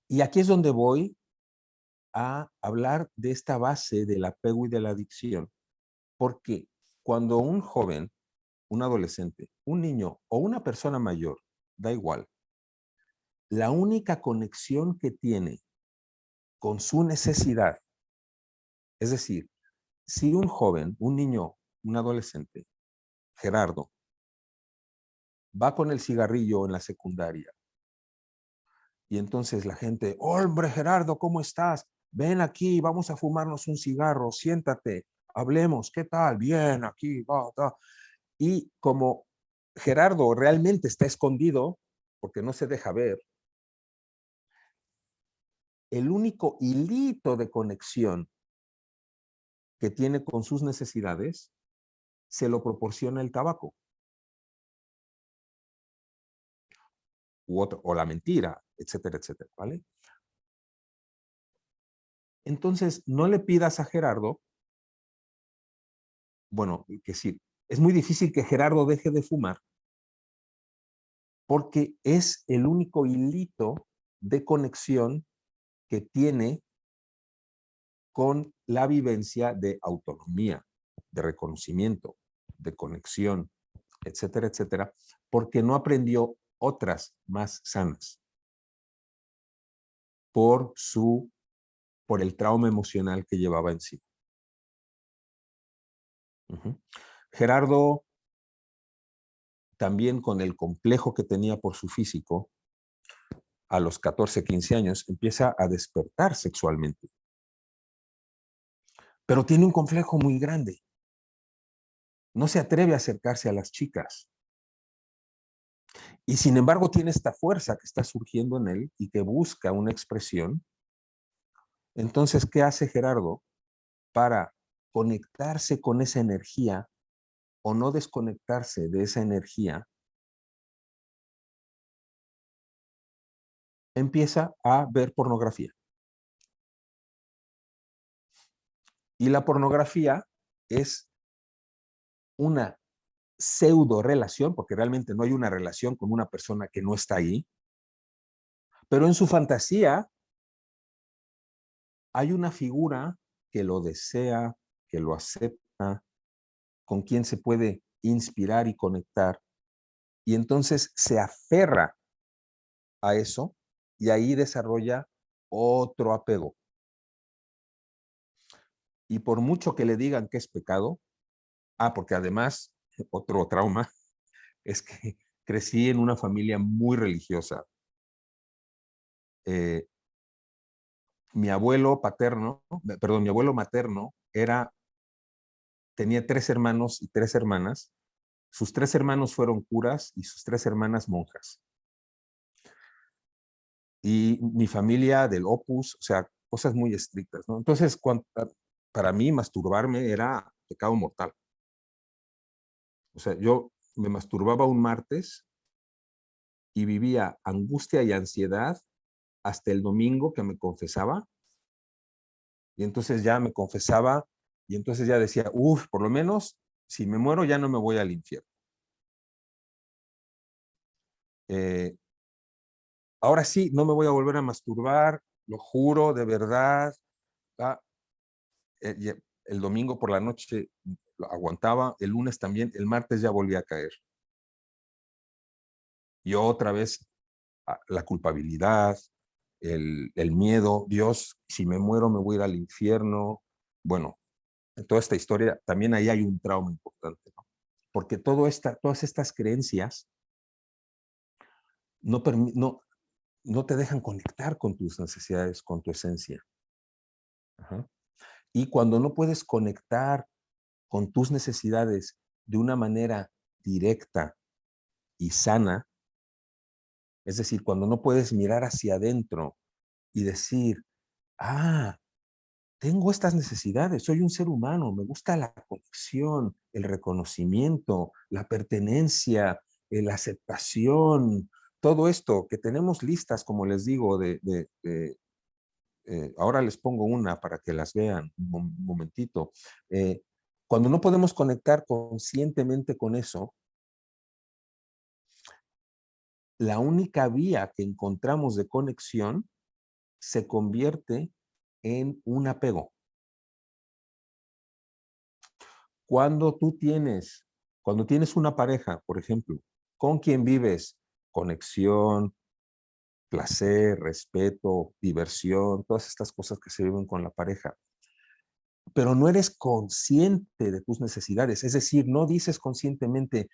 Speaker 1: Y aquí es donde voy a hablar de esta base del apego y de la adicción, porque cuando un joven, un adolescente, un niño o una persona mayor, da igual, la única conexión que tiene con su necesidad, es decir, si un joven, un niño, un adolescente, Gerardo, va con el cigarrillo en la secundaria y entonces la gente, hombre Gerardo, ¿cómo estás? Ven aquí, vamos a fumarnos un cigarro, siéntate, hablemos, ¿qué tal? Bien, aquí, va, va. Y como Gerardo realmente está escondido, porque no se deja ver, el único hilito de conexión que tiene con sus necesidades se lo proporciona el tabaco o la mentira, etcétera, etcétera, ¿vale? Entonces, no le pidas a Gerardo, bueno, que sí, es muy difícil que Gerardo deje de fumar porque es el único hilito de conexión que tiene con la vivencia de autonomía, de reconocimiento, de conexión, etcétera, etcétera, porque no aprendió otras más sanas por por el trauma emocional que llevaba en sí. Gerardo, también con el complejo que tenía por su físico, a los 14, 15 años, empieza a despertar sexualmente. Pero tiene un complejo muy grande. No se atreve a acercarse a las chicas. Y sin embargo tiene esta fuerza que está surgiendo en él y que busca una expresión. Entonces, ¿qué hace Gerardo para conectarse con esa energía o no desconectarse de esa energía? Empieza a ver pornografía. Y la pornografía es una pseudo relación, porque realmente no hay una relación con una persona que no está ahí, pero en su fantasía hay una figura que lo desea, que lo acepta, con quien se puede inspirar y conectar, y entonces se aferra a eso y ahí desarrolla otro apego. Y por mucho que le digan que es pecado, porque además otro trauma es que crecí en una familia muy religiosa. Eh, mi abuelo paterno, perdón, mi abuelo materno tenía 3 hermanos y 3 hermanas. Sus 3 hermanos fueron curas y sus 3 hermanas monjas. Y mi familia del Opus, o sea, cosas muy estrictas, ¿no? Entonces, para mí masturbarme era pecado mortal. O sea, yo me masturbaba un martes y vivía angustia y ansiedad hasta el domingo que me confesaba. Y entonces ya me confesaba y entonces ya decía, por lo menos si me muero ya no me voy al infierno. Eh, Ahora sí, no me voy a volver a masturbar, lo juro, de verdad. Ah, el domingo por la noche lo aguantaba, el lunes también, el martes ya volví a caer. Y otra vez la culpabilidad, el miedo, Dios, si me muero me voy a ir al infierno. Bueno, en toda esta historia también ahí hay un trauma importante, ¿no? Porque todas estas creencias no, no te dejan conectar con tus necesidades, con tu esencia. Ajá. Y cuando no puedes conectar con tus necesidades de una manera directa y sana, es decir, cuando no puedes mirar hacia adentro y decir, tengo estas necesidades, soy un ser humano, me gusta la conexión, el reconocimiento, la pertenencia, la aceptación, todo esto que tenemos listas, como les digo, ahora les pongo una para que las vean un momentito. Cuando no podemos conectar conscientemente con eso, la única vía que encontramos de conexión se convierte en un apego. Cuando tienes una pareja, por ejemplo, con quien vives conexión, placer, respeto, diversión, todas estas cosas que se viven con la pareja, pero no eres consciente de tus necesidades, es decir, no dices conscientemente,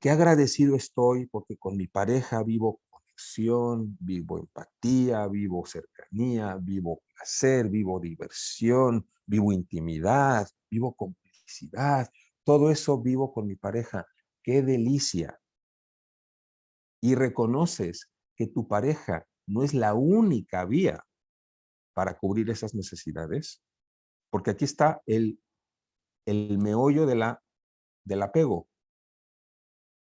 Speaker 1: qué agradecido estoy porque con mi pareja vivo conexión, vivo empatía, vivo cercanía, vivo placer, vivo diversión, vivo intimidad, vivo complicidad. Todo eso vivo con mi pareja. ¡Qué delicia! Y reconoces que tu pareja no es la única vía para cubrir esas necesidades, porque aquí está el meollo del apego.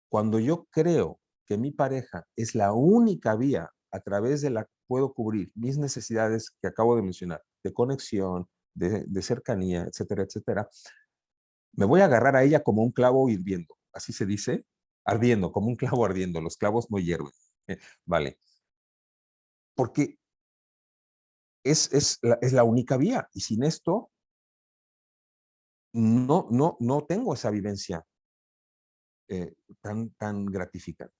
Speaker 1: Cuando yo creo que mi pareja es la única vía a través de la que puedo cubrir mis necesidades que acabo de mencionar, de conexión, de cercanía, etcétera, etcétera, me voy a agarrar a ella como un clavo hirviendo. Así se dice, ardiendo, como un clavo ardiendo. Los clavos no hierven. Vale. Porque es la única vía. Y sin esto, no tengo esa vivencia tan gratificante.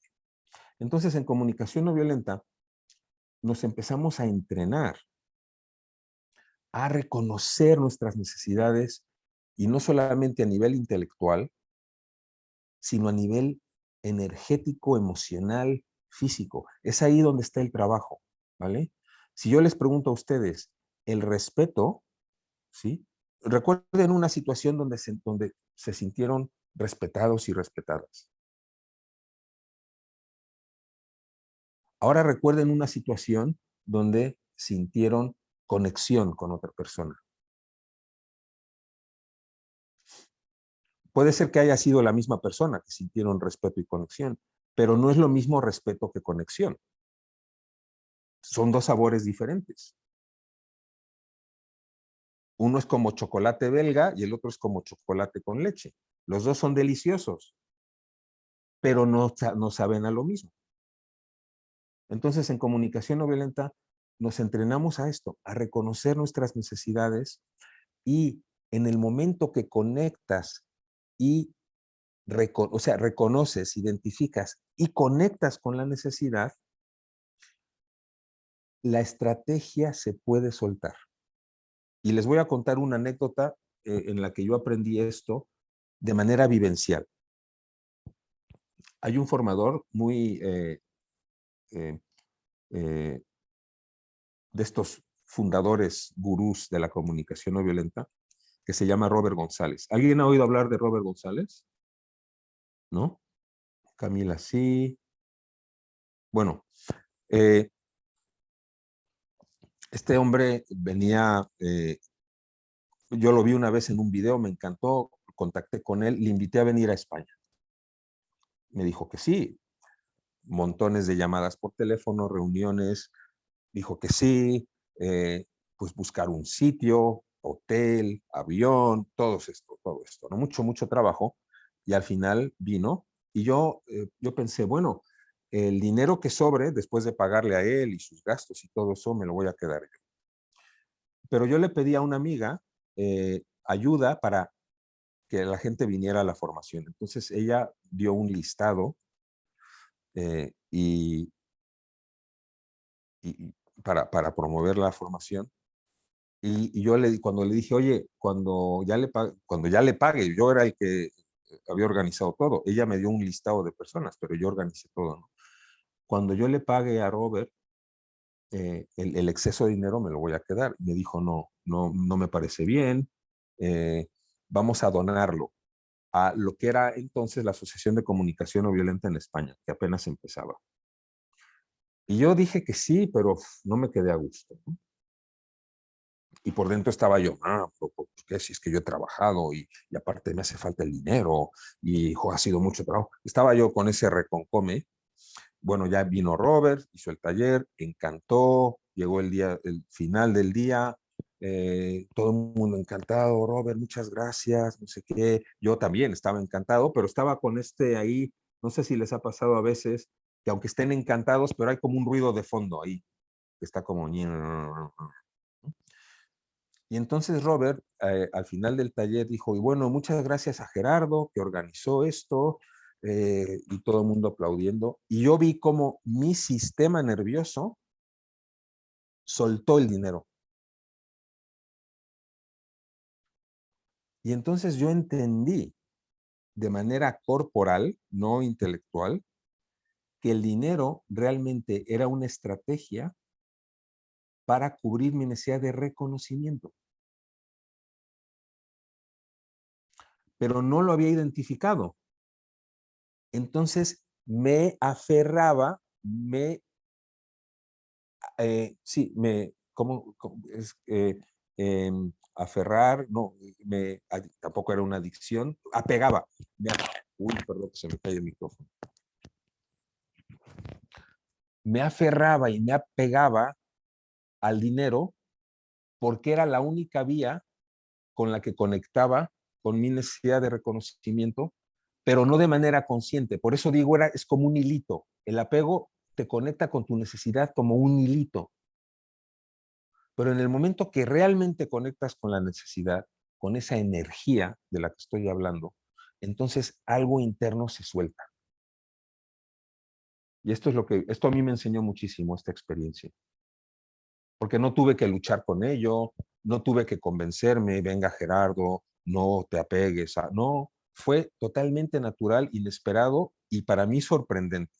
Speaker 1: Entonces, en comunicación no violenta, nos empezamos a entrenar a reconocer nuestras necesidades y no solamente a nivel intelectual, sino a nivel energético, emocional, físico. Es ahí donde está el trabajo, ¿vale? Si yo les pregunto a ustedes, el respeto, ¿sí? Recuerden una situación donde se sintieron respetados y respetadas. Ahora recuerden una situación donde sintieron conexión con otra persona. Puede ser que haya sido la misma persona que sintieron respeto y conexión, pero no es lo mismo respeto que conexión. Son dos sabores diferentes. Uno es como chocolate belga y el otro es como chocolate con leche. Los dos son deliciosos, pero no saben a lo mismo. Entonces, en comunicación no violenta, nos entrenamos a esto, a reconocer nuestras necesidades y en el momento que conectas y reconoces, identificas y conectas con la necesidad, la estrategia se puede soltar. Y les voy a contar una anécdota en la que yo aprendí esto de manera vivencial. Hay un formador muy eh, de estos fundadores gurús de la comunicación no violenta, que se llama Robert González. ¿Alguien ha oído hablar de Robert González? ¿No? Camila, sí. Bueno, eh, este hombre venía, yo lo vi una vez en un video, me encantó, contacté con él, le invité a venir a España. Me dijo que sí, montones de llamadas por teléfono, reuniones, dijo que sí, pues buscar un sitio, hotel, avión, todo esto, ¿no? Mucho trabajo, y al final vino, y yo pensé, bueno, el dinero que sobre, después de pagarle a él y sus gastos y todo eso, me lo voy a quedar yo. Pero yo le pedí a una amiga ayuda para que la gente viniera a la formación. Entonces ella dio un listado y para promover la formación. Y yo cuando le dije, oye, cuando ya le pague, yo era el que había organizado todo. Ella me dio un listado de personas, pero yo organicé todo, ¿no? Cuando yo le pague a Robert, el exceso de dinero me lo voy a quedar. Me dijo, no me parece bien, vamos a donarlo a lo que era entonces la Asociación de Comunicación No Violenta en España, que apenas empezaba. Y yo dije que sí, pero no me quedé a gusto, ¿no? Y por dentro estaba yo, ¿por qué? Si es que yo he trabajado y aparte me hace falta el dinero y ha sido mucho trabajo. Estaba yo con ese reconcome. Bueno, ya vino Robert, hizo el taller, encantó, llegó el final del día, todo el mundo encantado, Robert, muchas gracias, no sé qué. Yo también estaba encantado, pero estaba con ahí, no sé si les ha pasado a veces, que aunque estén encantados, pero hay como un ruido de fondo ahí, que está como... Y entonces Robert, al final del taller, dijo, y bueno, muchas gracias a Gerardo que organizó esto, y todo el mundo aplaudiendo. Y yo vi como mi sistema nervioso soltó el dinero. Y entonces yo entendí de manera corporal, no intelectual, que el dinero realmente era una estrategia para cubrir mi necesidad de reconocimiento. Pero no lo había identificado. Entonces me aferraba, sí, aferrar, no, tampoco era una adicción, apegaba. Uy, perdón, que se me cae el micrófono. Me aferraba y me apegaba al dinero porque era la única vía con la que conectaba con mi necesidad de reconocimiento, pero no de manera consciente. Por eso digo, es como un hilito. El apego te conecta con tu necesidad como un hilito. Pero en el momento que realmente conectas con la necesidad, con esa energía de la que estoy hablando, entonces algo interno se suelta. Y esto a mí me enseñó muchísimo esta experiencia. Porque no tuve que luchar con ello, no tuve que convencerme, venga Gerardo, no te apegues, no, fue totalmente natural, inesperado y para mí sorprendente.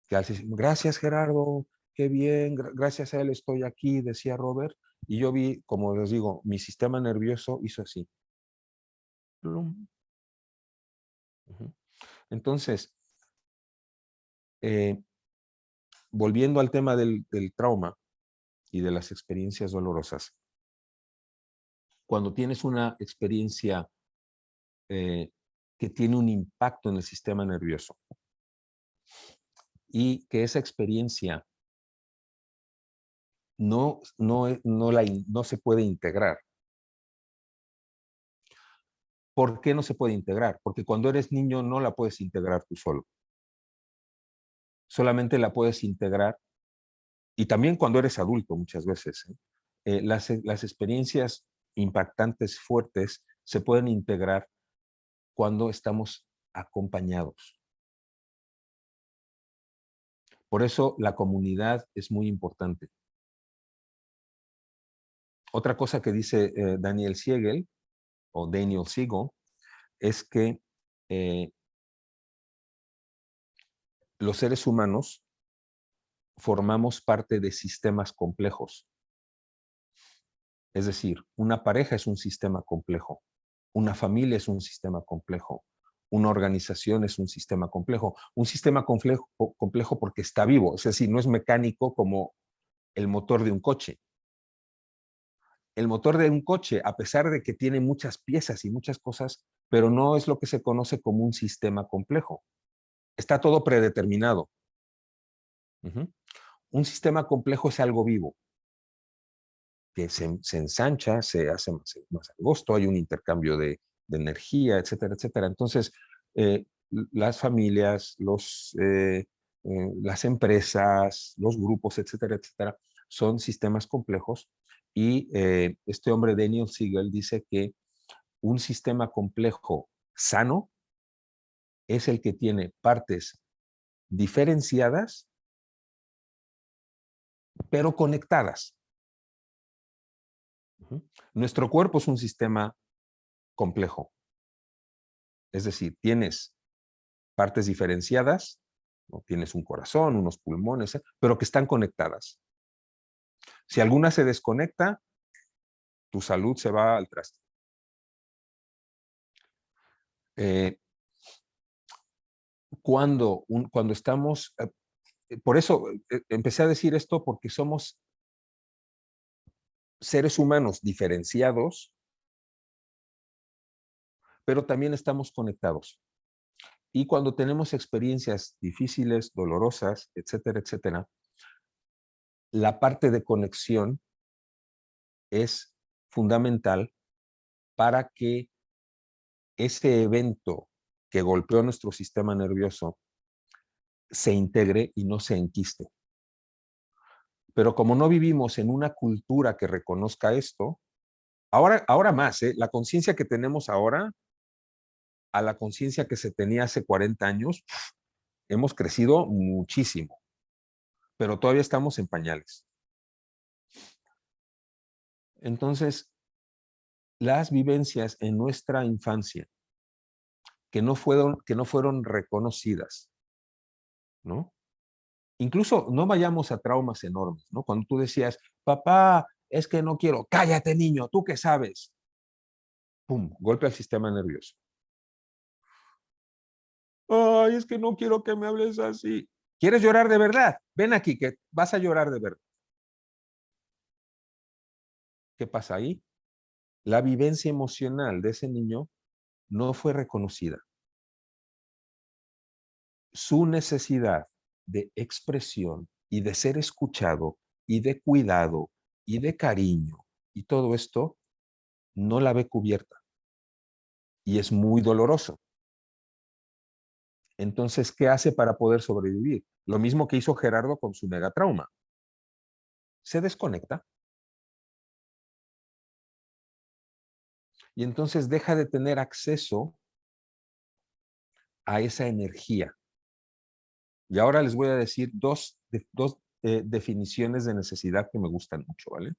Speaker 1: Que así, gracias Gerardo, qué bien, gracias a él estoy aquí, decía Robert, y yo vi, como les digo, mi sistema nervioso hizo así. Entonces, volviendo al tema del trauma y de las experiencias dolorosas, cuando tienes una experiencia que tiene un impacto en el sistema nervioso y que esa experiencia no se puede integrar, ¿Por qué no se puede integrar? Porque cuando eres niño no la puedes integrar tú solo. Solamente la puedes integrar, y también cuando eres adulto muchas veces, ¿eh? Las experiencias impactantes, fuertes, se pueden integrar cuando estamos acompañados. Por eso la comunidad es muy importante. Otra cosa que dice Daniel Siegel, o Daniel Siegel, es que los seres humanos formamos parte de sistemas complejos. Es decir, una pareja es un sistema complejo, una familia es un sistema complejo, una organización es un sistema complejo. Un sistema complejo porque está vivo, es decir, no es mecánico como el motor de un coche. El motor de un coche, a pesar de que tiene muchas piezas y muchas cosas, pero no es lo que se conoce como un sistema complejo. Está todo predeterminado. Un sistema complejo es algo vivo, que se ensancha, se hace más angosto, hay un intercambio de energía, etcétera, etcétera. Entonces, las familias, las empresas, los grupos, etcétera, etcétera, son sistemas complejos. Y este hombre, Daniel Siegel, dice que un sistema complejo sano es el que tiene partes diferenciadas, pero conectadas. Nuestro cuerpo es un sistema complejo. Es decir, tienes partes diferenciadas, ¿no? Tienes un corazón, unos pulmones, pero que están conectadas. Si alguna se desconecta, tu salud se va al traste. Eh, cuando estamos, por eso empecé a decir esto, porque somos seres humanos diferenciados, pero también estamos conectados. Y cuando tenemos experiencias difíciles, dolorosas, etcétera, etcétera, la parte de conexión es fundamental para que ese evento que golpeó nuestro sistema nervioso se integre y no se enquiste. Pero como no vivimos en una cultura que reconozca esto, ahora más, la conciencia que tenemos ahora a la conciencia que se tenía hace 40 años, hemos crecido muchísimo, pero todavía estamos en pañales. Entonces, las vivencias en nuestra infancia que no fueron reconocidas, ¿no? Incluso no vayamos a traumas enormes, ¿no? Cuando tú decías, papá, es que no quiero, cállate niño, ¿tú qué sabes? Pum, golpe al sistema nervioso. Ay, es que no quiero que me hables así. ¿Quieres llorar de verdad? Ven aquí, que vas a llorar de verdad. ¿Qué pasa ahí? La vivencia emocional de ese niño no fue reconocida. Su necesidad de expresión y de ser escuchado y de cuidado y de cariño y todo esto no la ve cubierta y es muy doloroso. Entonces, ¿qué hace para poder sobrevivir? Lo mismo que hizo Gerardo con su megatrauma. Se desconecta y entonces deja de tener acceso a esa energía. Y ahora les voy a decir dos definiciones de necesidad que me gustan mucho, ¿vale?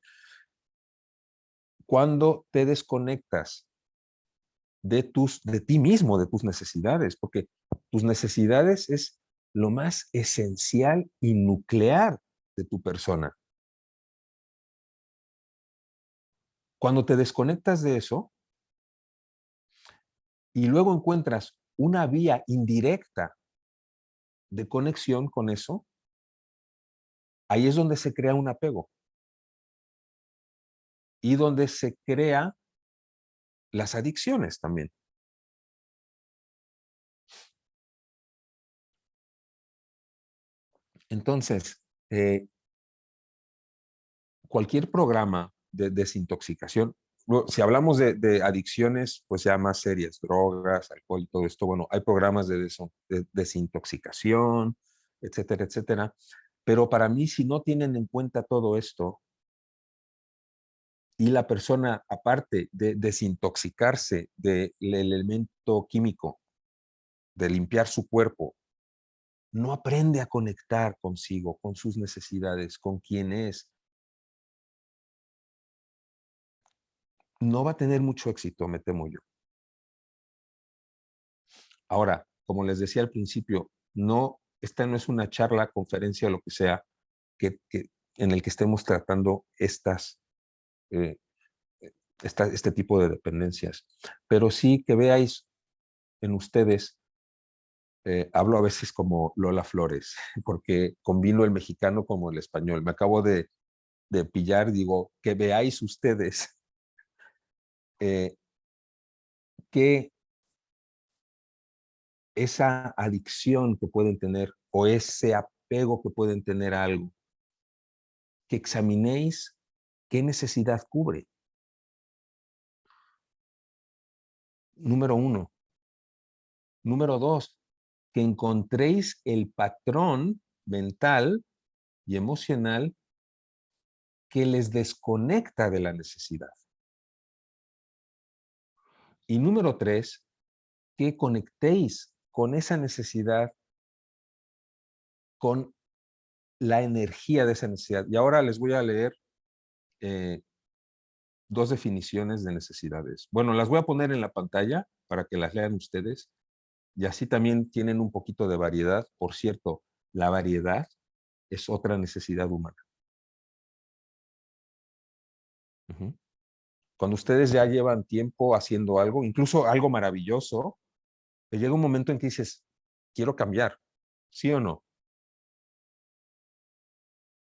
Speaker 1: Cuando te desconectas de ti mismo, de tus necesidades, porque tus necesidades es lo más esencial y nuclear de tu persona. Cuando te desconectas de eso y luego encuentras una vía indirecta de conexión con eso, ahí es donde se crea un apego y donde se crea las adicciones también. Entonces, cualquier programa de desintoxicación, Si hablamos de adicciones, pues ya más serias, drogas, alcohol y todo esto, bueno, hay programas de desintoxicación, etcétera, etcétera. Pero para mí, si no tienen en cuenta todo esto y la persona, aparte de desintoxicarse del elemento químico, de limpiar su cuerpo, no aprende a conectar consigo, con sus necesidades, con quién es, no va a tener mucho éxito, me temo yo. Ahora, como les decía al principio, esta no es una charla, conferencia, lo que sea, en el que estemos tratando eh, este tipo de dependencias. Pero sí que veáis en ustedes, hablo a veces como Lola Flores, porque combino el mexicano como el español. Me acabo de pillar, digo, que veáis ustedes eh, que esa adicción que pueden tener o ese apego que pueden tener a algo, que examinéis qué necesidad cubre. Número uno. Número dos, que encontréis el patrón mental y emocional que les desconecta de la necesidad. Y número tres, que conectéis con esa necesidad, con la energía de esa necesidad. Y ahora les voy a leer dos definiciones de necesidades. Bueno, las voy a poner en la pantalla para que las lean ustedes y así también tienen un poquito de variedad. Por cierto, la variedad es otra necesidad humana. Uh-huh. Cuando ustedes ya llevan tiempo haciendo algo, incluso algo maravilloso, te llega un momento en que dices, quiero cambiar, ¿sí o no?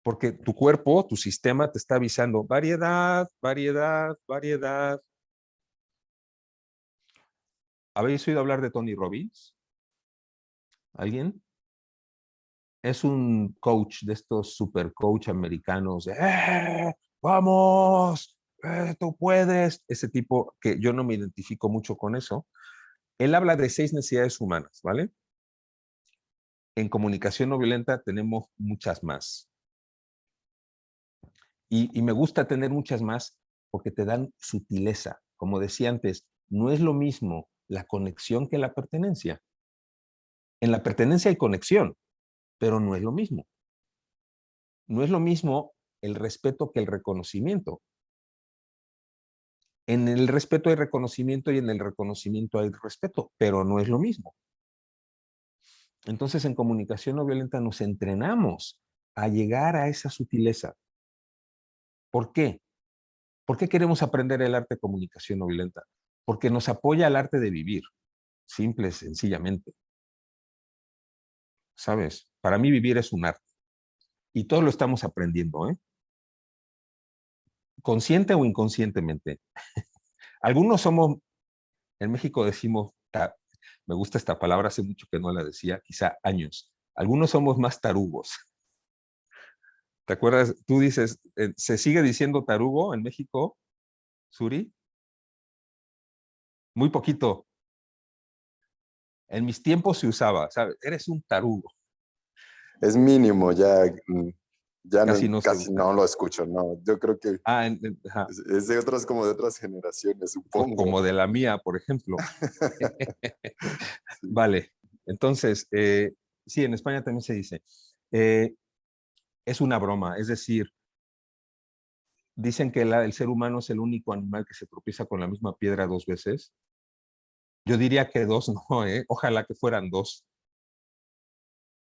Speaker 1: Porque tu cuerpo, tu sistema te está avisando, variedad, variedad, variedad. ¿Habéis oído hablar de Tony Robbins? ¿Alguien? Es un coach de estos super coach americanos. ¡Vamos! ¡Tú puedes! Ese tipo que yo no me identifico mucho con eso. Él habla de 6 necesidades humanas, ¿vale? En comunicación no violenta tenemos muchas más. Y me gusta tener muchas más porque te dan sutileza. Como decía antes, no es lo mismo la conexión que la pertenencia. En la pertenencia hay conexión, pero no es lo mismo. No es lo mismo el respeto que el reconocimiento. En el respeto hay reconocimiento y en el reconocimiento hay respeto, pero no es lo mismo. Entonces, en comunicación no violenta nos entrenamos a llegar a esa sutileza. ¿Por qué? ¿Por qué queremos aprender el arte de comunicación no violenta? Porque nos apoya al arte de vivir, simple, sencillamente. ¿Sabes? Para mí vivir es un arte. Y todos lo estamos aprendiendo, ¿eh? Consciente o inconscientemente. Algunos somos, en México decimos, me gusta esta palabra, hace mucho que no la decía, quizá años. Algunos somos más tarugos. ¿Te acuerdas? Tú dices, ¿se sigue diciendo tarugo en México, Suri? Muy poquito. En mis tiempos se usaba, ¿sabes? Eres un tarugo.
Speaker 2: Es mínimo, ya, ya
Speaker 1: Casi no se
Speaker 2: casi
Speaker 1: usa.
Speaker 2: no lo escucho, no. Yo creo que
Speaker 1: Ajá.
Speaker 2: es de otras, como de otras generaciones, supongo.
Speaker 1: Como de la mía, por ejemplo.
Speaker 2: Sí.
Speaker 1: Vale. Entonces, sí, en España también se dice. Es una broma, es decir, dicen que el ser humano es el único animal que se tropieza con la misma piedra 2 veces. Yo diría que 2 no, ¿eh? Ojalá que fueran 2.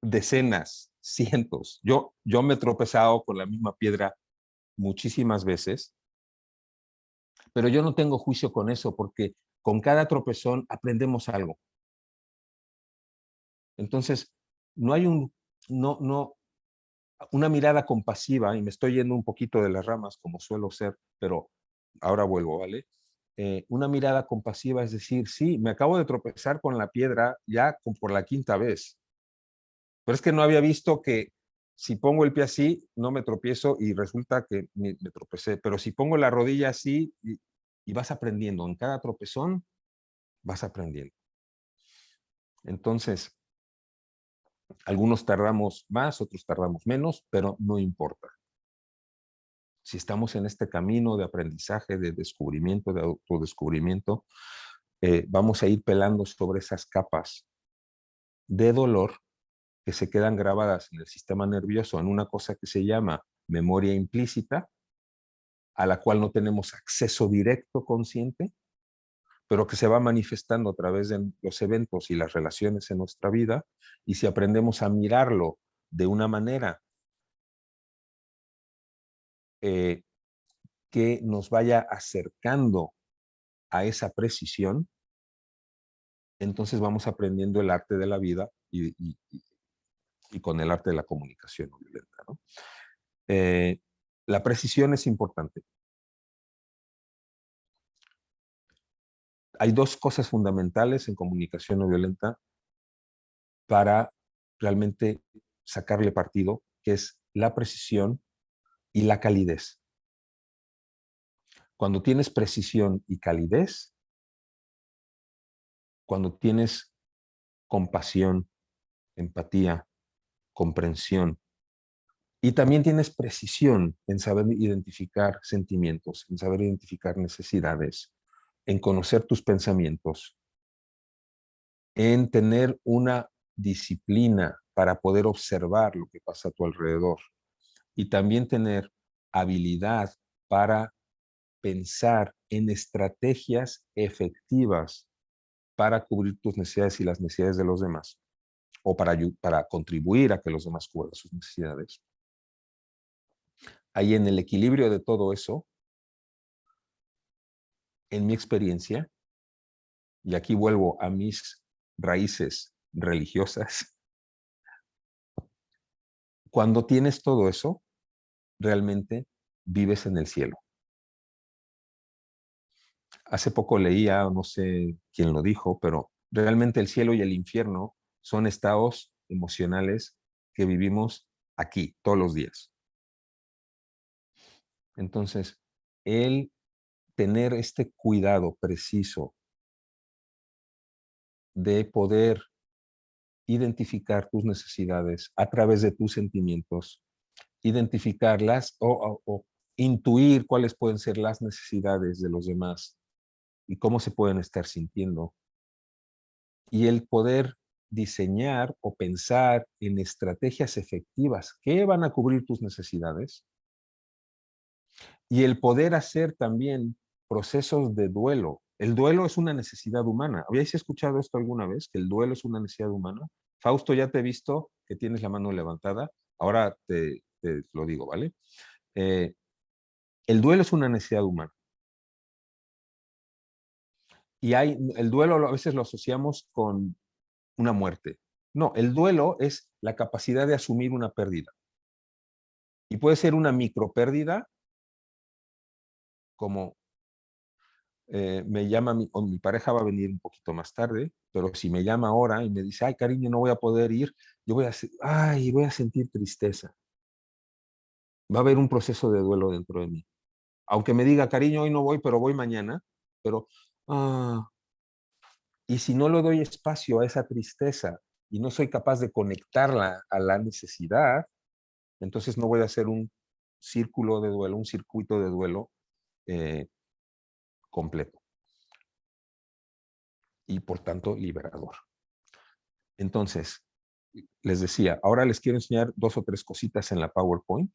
Speaker 1: Decenas, cientos. Yo me he tropezado con la misma piedra muchísimas veces, pero yo no tengo juicio con eso porque con cada tropezón aprendemos algo. Entonces, no hay una mirada compasiva, y me estoy yendo un poquito de las ramas como suelo ser, pero ahora vuelvo, ¿vale? Una mirada compasiva es decir, sí, me acabo de tropezar con la piedra ya por la 5ª vez, pero es que no había visto que si pongo el pie así, no me tropiezo y resulta que me tropecé, pero si pongo la rodilla así y vas aprendiendo. En cada tropezón vas aprendiendo. Entonces, algunos tardamos más, otros tardamos menos, pero no importa. Si estamos en este camino de aprendizaje, de descubrimiento, de autodescubrimiento, vamos a ir pelando sobre esas capas de dolor que se quedan grabadas en el sistema nervioso en una cosa que se llama memoria implícita, a la cual no tenemos acceso directo consciente, pero que se va manifestando a través de los eventos y las relaciones en nuestra vida, y si aprendemos a mirarlo de una manera que nos vaya acercando a esa precisión, entonces vamos aprendiendo el arte de la vida y con el arte de la comunicación no violenta, ¿no? La precisión es importante. Hay dos cosas fundamentales en comunicación no violenta para realmente sacarle partido, que es la precisión y la calidez. Cuando tienes precisión y calidez, cuando tienes compasión, empatía, comprensión, y también tienes precisión en saber identificar sentimientos, en saber identificar necesidades, en conocer tus pensamientos, en tener una disciplina para poder observar lo que pasa a tu alrededor y también tener habilidad para pensar en estrategias efectivas para cubrir tus necesidades y las necesidades de los demás, o para contribuir a que los demás cubran sus necesidades. Ahí en el equilibrio de todo eso, en mi experiencia, y aquí vuelvo a mis raíces religiosas, cuando tienes todo eso, realmente vives en el cielo. Hace poco leía, no sé quién lo dijo, pero realmente el cielo y el infierno son estados emocionales que vivimos aquí todos los días. Entonces, el tener este cuidado preciso de poder identificar tus necesidades a través de tus sentimientos, identificarlas o intuir cuáles pueden ser las necesidades de los demás y cómo se pueden estar sintiendo. Y el poder diseñar o pensar en estrategias efectivas que van a cubrir tus necesidades. Y el poder hacer también procesos de duelo. El duelo es una necesidad humana. ¿Habíais escuchado esto alguna vez? Que el duelo es una necesidad humana. Fausto, ya te he visto que tienes la mano levantada. Ahora te lo digo, ¿vale? El duelo es una necesidad humana. Y el duelo a veces lo asociamos con una muerte. No, el duelo es la capacidad de asumir una pérdida. Y puede ser una micropérdida, como me llama mi pareja va a venir un poquito más tarde, pero si me llama ahora y me dice, ay, cariño, no voy a poder ir, yo voy a sentir tristeza. Va a haber un proceso de duelo dentro de mí. Aunque me diga, cariño, hoy no voy, pero voy mañana, pero, y si no le doy espacio a esa tristeza y no soy capaz de conectarla a la necesidad, entonces no voy a hacer un círculo de duelo, un circuito de duelo completo y por tanto liberador. Entonces, les decía, ahora les quiero enseñar 2 o 3 cositas en la PowerPoint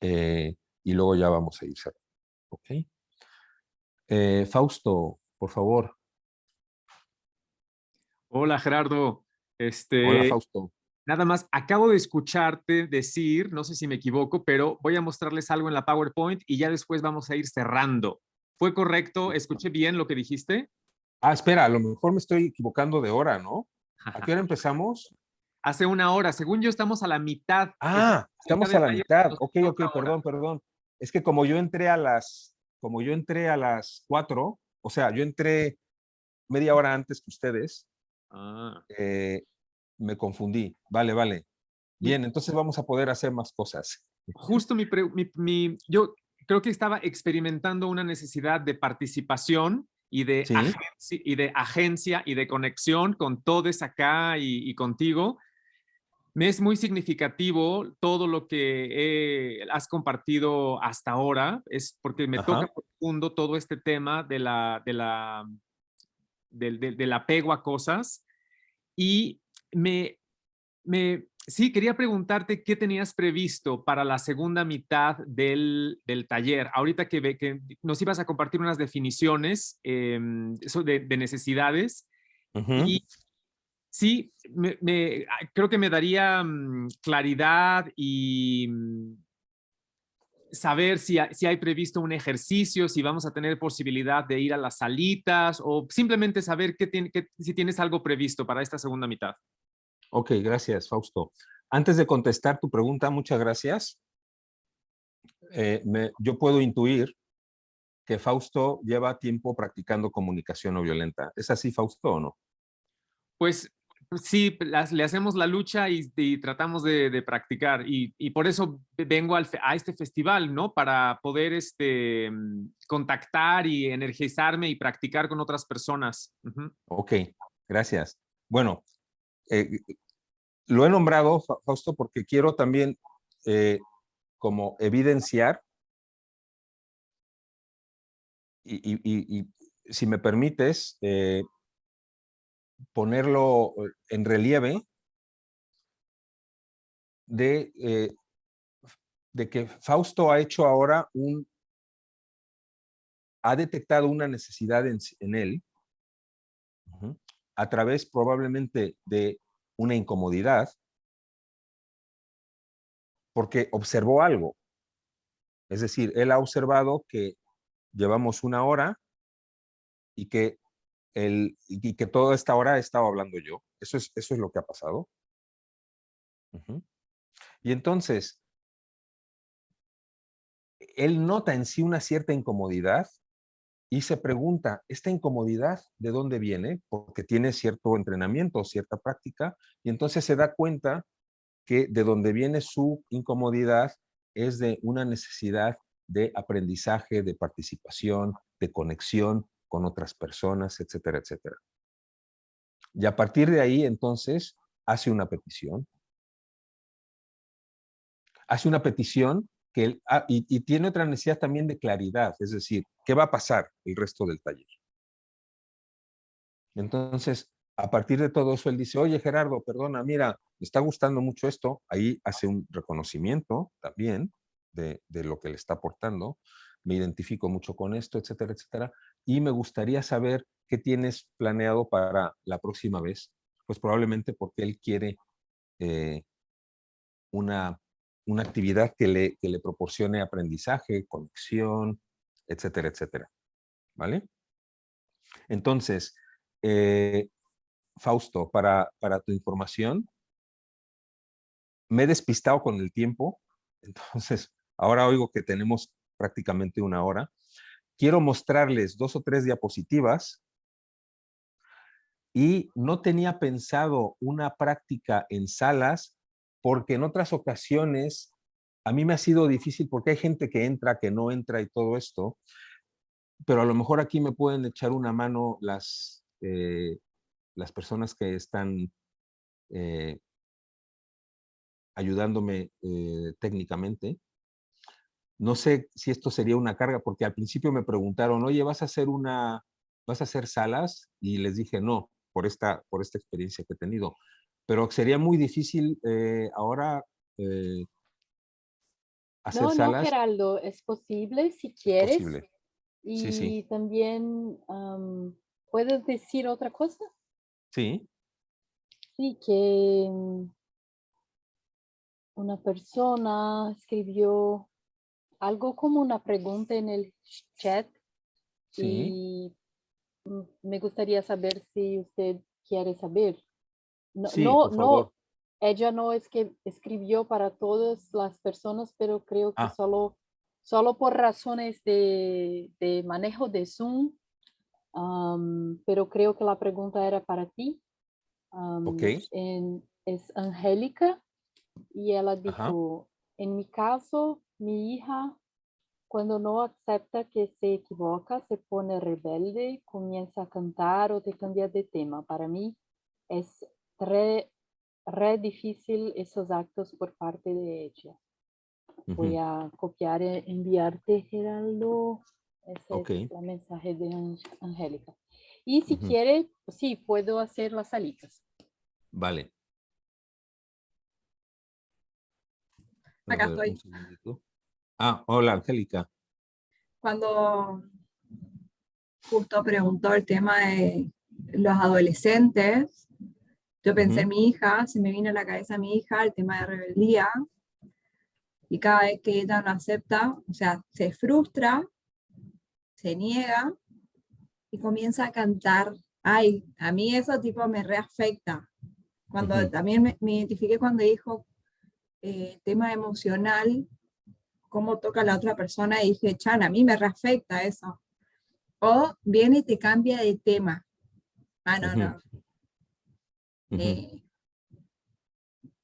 Speaker 1: y luego ya vamos a ir cerrando. ¿Ok? Fausto, por favor.
Speaker 3: Hola Gerardo,
Speaker 1: Hola, Fausto.
Speaker 3: nada más acabo de escucharte decir, no sé si me equivoco, pero voy a mostrarles algo en la PowerPoint y ya después vamos a ir cerrando. ¿Fue correcto? ¿Escuché bien lo que dijiste?
Speaker 1: Espera, a lo mejor me estoy equivocando de hora, ¿no? ¿A qué hora empezamos?
Speaker 3: Hace una hora, según yo estamos a la mitad.
Speaker 1: Estamos a la mitad. Ok, perdón. Es que como yo entré a las 4, o sea, yo entré media hora antes que ustedes, me confundí. Vale. Bien, entonces vamos a poder hacer más cosas.
Speaker 3: Justo yo creo que estaba experimentando una necesidad de participación y de,
Speaker 1: Sí,
Speaker 3: agencia y de conexión con todos acá y contigo. Me es muy significativo todo lo que has compartido hasta ahora, es porque me toca
Speaker 1: ajá,
Speaker 3: profundo todo este tema del apego a cosas y me, sí, quería preguntarte qué tenías previsto para la segunda mitad del taller. Ahorita que nos ibas a compartir unas definiciones eso de necesidades
Speaker 1: ujú,
Speaker 3: y sí, creo que me daría claridad y saber si hay previsto un ejercicio, si vamos a tener posibilidad de ir a las salitas o simplemente saber si tienes algo previsto para esta segunda mitad.
Speaker 1: ok, gracias, Fausto. Antes de contestar tu pregunta, muchas gracias. Yo puedo intuir que Fausto lleva tiempo practicando comunicación no violenta. ¿Es así, Fausto, o no?
Speaker 3: Pues sí, le hacemos la lucha y tratamos de practicar y por eso vengo a este festival, ¿no? Para poder contactar y energizarme y practicar con otras personas. Ujú.
Speaker 1: Ok, gracias. Bueno, eh, lo he nombrado, Fausto, porque quiero también como evidenciar y si me permites, ponerlo en relieve de, de que Fausto ha hecho ahora ha detectado una necesidad en él, a través probablemente de una incomodidad, porque observó algo. Es decir, él ha observado que llevamos una hora y que toda esta hora he estado hablando yo. Eso es lo que ha pasado. Y entonces, él nota en sí una cierta incomodidad y se pregunta, ¿esta incomodidad de dónde viene? Porque tiene cierto entrenamiento, cierta práctica, y entonces se da cuenta que de donde viene su incomodidad es de una necesidad de aprendizaje, de participación, de conexión con otras personas, etcétera, etcétera. Y a partir de ahí, entonces, hace una petición. Hace una petición y tiene otra necesidad también de claridad, es decir, ¿qué va a pasar el resto del taller? Entonces, a partir de todo eso, él dice, oye, Gerardo, perdona, mira, me está gustando mucho esto. Ahí hace un reconocimiento también de lo que le está aportando. Me identifico mucho con esto, etcétera, etcétera. Y me gustaría saber qué tienes planeado para la próxima vez. Pues probablemente porque él quiere eh, una, una actividad que le proporcione aprendizaje, conexión, etcétera, etcétera. ¿Vale? Entonces, Fausto, para tu información, me he despistado con el tiempo, entonces ahora oigo que tenemos prácticamente una hora. Quiero mostrarles 2 o 3 diapositivas y no tenía pensado una práctica en salas porque en otras ocasiones a mí me ha sido difícil porque hay gente que entra, que no entra y todo esto, pero a lo mejor aquí me pueden echar una mano las personas que están eh, ayudándome técnicamente. No sé si esto sería una carga, porque al principio me preguntaron, oye, ¿vas a hacer salas? Y les dije, no, por esta experiencia que he tenido. Pero sería muy difícil ahora eh, hacer
Speaker 4: No, no,
Speaker 1: salas.
Speaker 4: Geraldo, es posible si
Speaker 1: Es
Speaker 4: quieres.
Speaker 1: posible. Sí, sí,
Speaker 4: Y también, ¿puedes decir otra cosa?
Speaker 1: sí,
Speaker 4: Sí, que una persona escribió algo como una pregunta en el chat
Speaker 1: sí,
Speaker 4: y me gustaría saber si usted quiere saber. No,
Speaker 1: sí,
Speaker 4: no,
Speaker 1: por
Speaker 4: no,
Speaker 1: favor.
Speaker 4: ella no es que escribió para todas las personas, pero creo que
Speaker 1: Ah,
Speaker 4: solo por razones de manejo de Zoom, pero creo que la pregunta era para ti.
Speaker 1: ok,
Speaker 4: Es Angélica y ella
Speaker 1: ajá,
Speaker 4: dijo, en mi caso, mi hija Cuando no acepta que se equivoca, se pone rebelde, comienza a cantar o te cambia de tema. Para mí es re difícil esos actos por parte de ella. Voy
Speaker 1: Ujú.
Speaker 4: a copiar e enviarte, Geraldo. Ese es
Speaker 1: Ok.
Speaker 4: el mensaje de Angélica. Y si
Speaker 1: Ujú.
Speaker 4: quiere, sí, puedo hacer las alitas.
Speaker 1: Vale. A
Speaker 5: Acá
Speaker 1: ver, un
Speaker 5: estoy.
Speaker 1: segundito. Ah, hola, Angélica.
Speaker 5: Cuando justo preguntó el tema de los adolescentes, yo pensé en
Speaker 1: Ujú.
Speaker 5: mi hija, se me vino a la cabeza mi hija, el tema de rebeldía, y cada vez que ella no acepta, o sea, se frustra, se niega y comienza a cantar. Ay, a mí eso tipo me reafecta. Cuando
Speaker 1: Ujú.
Speaker 5: también me identifiqué cuando dijo tema emocional, cómo toca la otra persona, y dije, Chan, a mí me reafecta eso. O viene y te cambia de tema. Ah, no,
Speaker 1: Ujú.
Speaker 5: no.
Speaker 1: Ujú.
Speaker 5: Eh,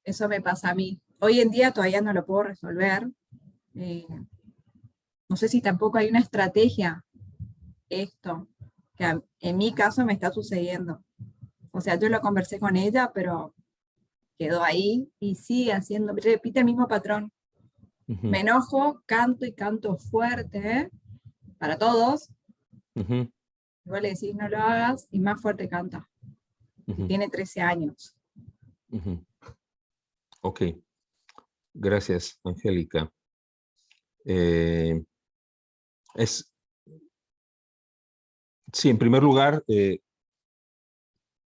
Speaker 5: eso me pasa a mí. Hoy en día todavía no lo puedo resolver. Eh, no sé si tampoco hay una estrategia esto, que en mi caso me está sucediendo. O sea, yo lo conversé con ella, pero quedó ahí y sigue haciendo, repite el mismo patrón. Me
Speaker 1: Ujú.
Speaker 5: enojo, canto y canto fuerte para todos.
Speaker 1: Ujú.
Speaker 5: Igual le decís no lo hagas y más fuerte canta. Y
Speaker 1: Ujú.
Speaker 5: tiene 13 años.
Speaker 1: Ujú. Ok, gracias, Angélica. Eh, es, sí, en primer lugar,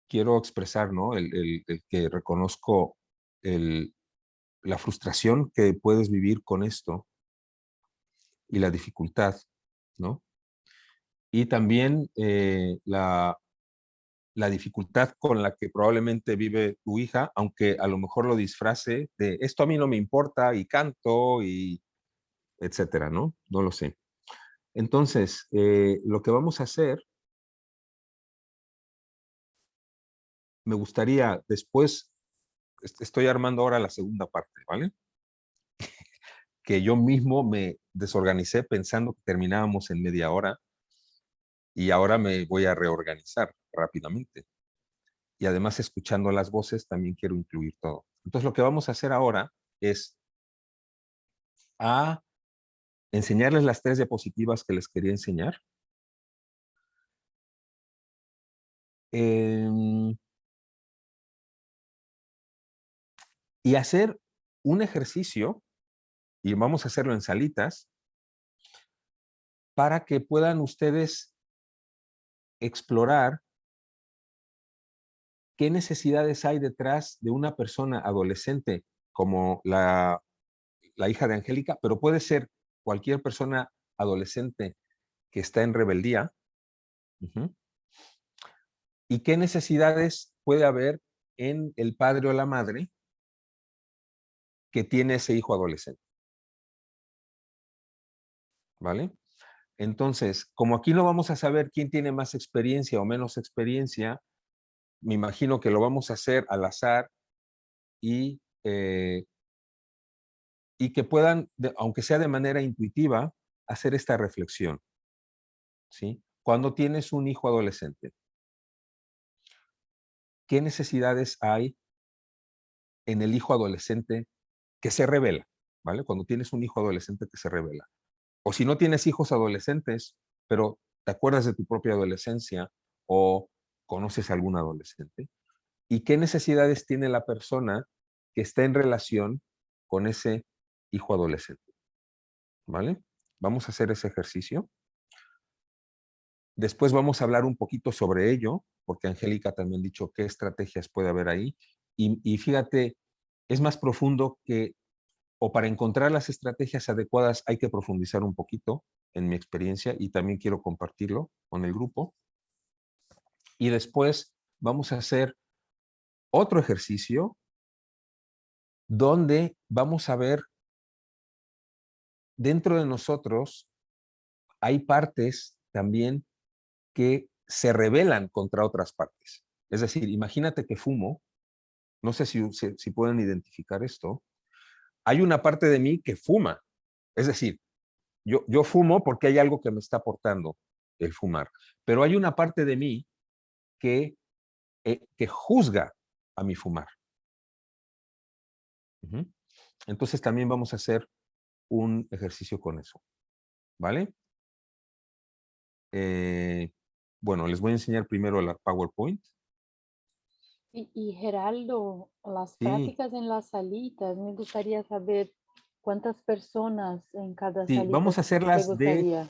Speaker 1: quiero expresar, ¿no? El que reconozco la frustración que puedes vivir con esto y la dificultad, ¿no? Y también la dificultad con la que probablemente vive tu hija, aunque a lo mejor lo disfrace de esto a mí no me importa y canto y etcétera, ¿no? No lo sé. Entonces, lo que vamos a hacer, me gustaría después, estoy armando ahora la segunda parte, ¿vale? Que yo mismo me desorganicé pensando que terminábamos en media hora y ahora me voy a reorganizar rápidamente. Y además, escuchando las voces, también quiero incluir todo. Entonces, lo que vamos a hacer ahora es a enseñarles las 3 diapositivas que les quería enseñar. Y hacer un ejercicio, y vamos a hacerlo en salitas, para que puedan ustedes explorar qué necesidades hay detrás de una persona adolescente como la hija de Angélica, pero puede ser cualquier persona adolescente que está en rebeldía. ¿Y qué necesidades puede haber en el padre o la madre que tiene ese hijo adolescente? ¿Vale? Entonces, como aquí no vamos a saber quién tiene más experiencia o menos experiencia, me imagino que lo vamos a hacer al azar y, y que puedan, aunque sea de manera intuitiva, hacer esta reflexión. ¿Sí? Cuando tienes un hijo adolescente, ¿qué necesidades hay en el hijo adolescente que se revela? ¿Vale? Cuando tienes un hijo adolescente que se revela. O si no tienes hijos adolescentes, pero te acuerdas de tu propia adolescencia o conoces a algún adolescente. ¿Y qué necesidades tiene la persona que está en relación con ese hijo adolescente? ¿Vale? Vamos a hacer ese ejercicio. Después vamos a hablar un poquito sobre ello, porque Angélica también ha dicho qué estrategias puede haber ahí. Y fíjate, es más profundo que, o para encontrar las estrategias adecuadas hay que profundizar un poquito en mi experiencia y también quiero compartirlo con el grupo. Y después vamos a hacer otro ejercicio donde vamos a ver dentro de nosotros hay partes también que se rebelan contra otras partes. Es decir, imagínate que fumo, no sé si pueden identificar esto, hay una parte de mí que fuma, es decir, Yo fumo porque hay algo que me está aportando el fumar, pero hay una parte de mí que juzga a mi fumar. Entonces también vamos a hacer un ejercicio con eso, ¿vale? Bueno, les voy a enseñar primero la PowerPoint.
Speaker 4: Y Geraldo, las
Speaker 1: Sí,
Speaker 4: prácticas en las salitas, me gustaría saber cuántas personas en cada
Speaker 1: sí,
Speaker 4: salita
Speaker 1: vamos a
Speaker 4: te
Speaker 1: hacerlas
Speaker 4: gustaría.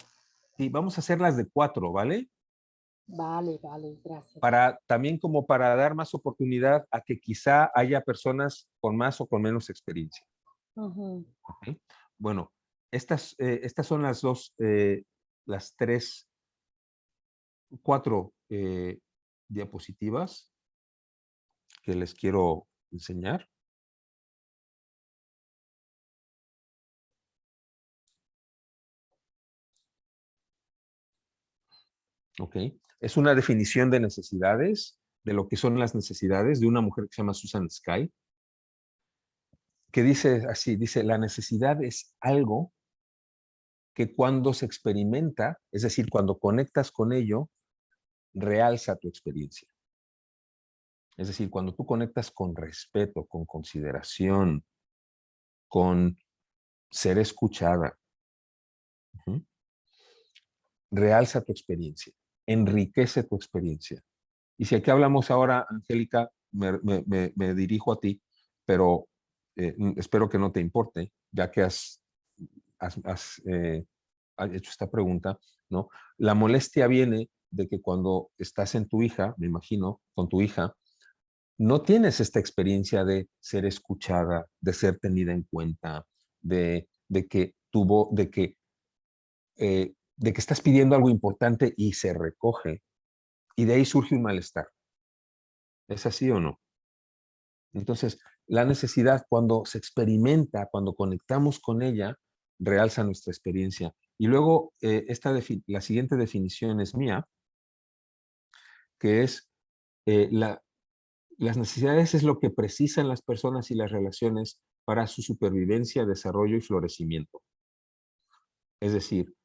Speaker 1: sí, vamos a hacerlas de 4, ¿vale?
Speaker 4: Vale, vale, gracias.
Speaker 1: También como para dar más oportunidad a que quizá haya personas con más o con menos experiencia.
Speaker 4: Ujú.
Speaker 1: ¿Ok? Bueno, estas son las 4 diapositivas que les quiero enseñar. ¿Ok? Es una definición de necesidades, de lo que son las necesidades de una mujer que se llama Susan Sky, que dice así, dice, la necesidad es algo que cuando se experimenta, es decir, cuando conectas con ello, realza tu experiencia. Es decir, cuando tú conectas con respeto, con consideración, con ser escuchada, realza tu experiencia, enriquece tu experiencia. Y si aquí hablamos ahora, Angélica, me dirijo a ti, pero espero que no te importe, ya que has hecho esta pregunta, ¿no? La molestia viene de que cuando estás en tu hija, me imagino, con tu hija, no tienes esta experiencia de ser escuchada, de ser tenida en cuenta, de que de que estás pidiendo algo importante y se recoge, y de ahí surge un malestar. ¿Es así o no? Entonces, la necesidad, cuando se experimenta, cuando conectamos con ella, realza nuestra experiencia. Y luego, la siguiente definición es mía, que es las necesidades es lo que precisan las personas y las relaciones para su supervivencia, desarrollo y florecimiento. Es decir,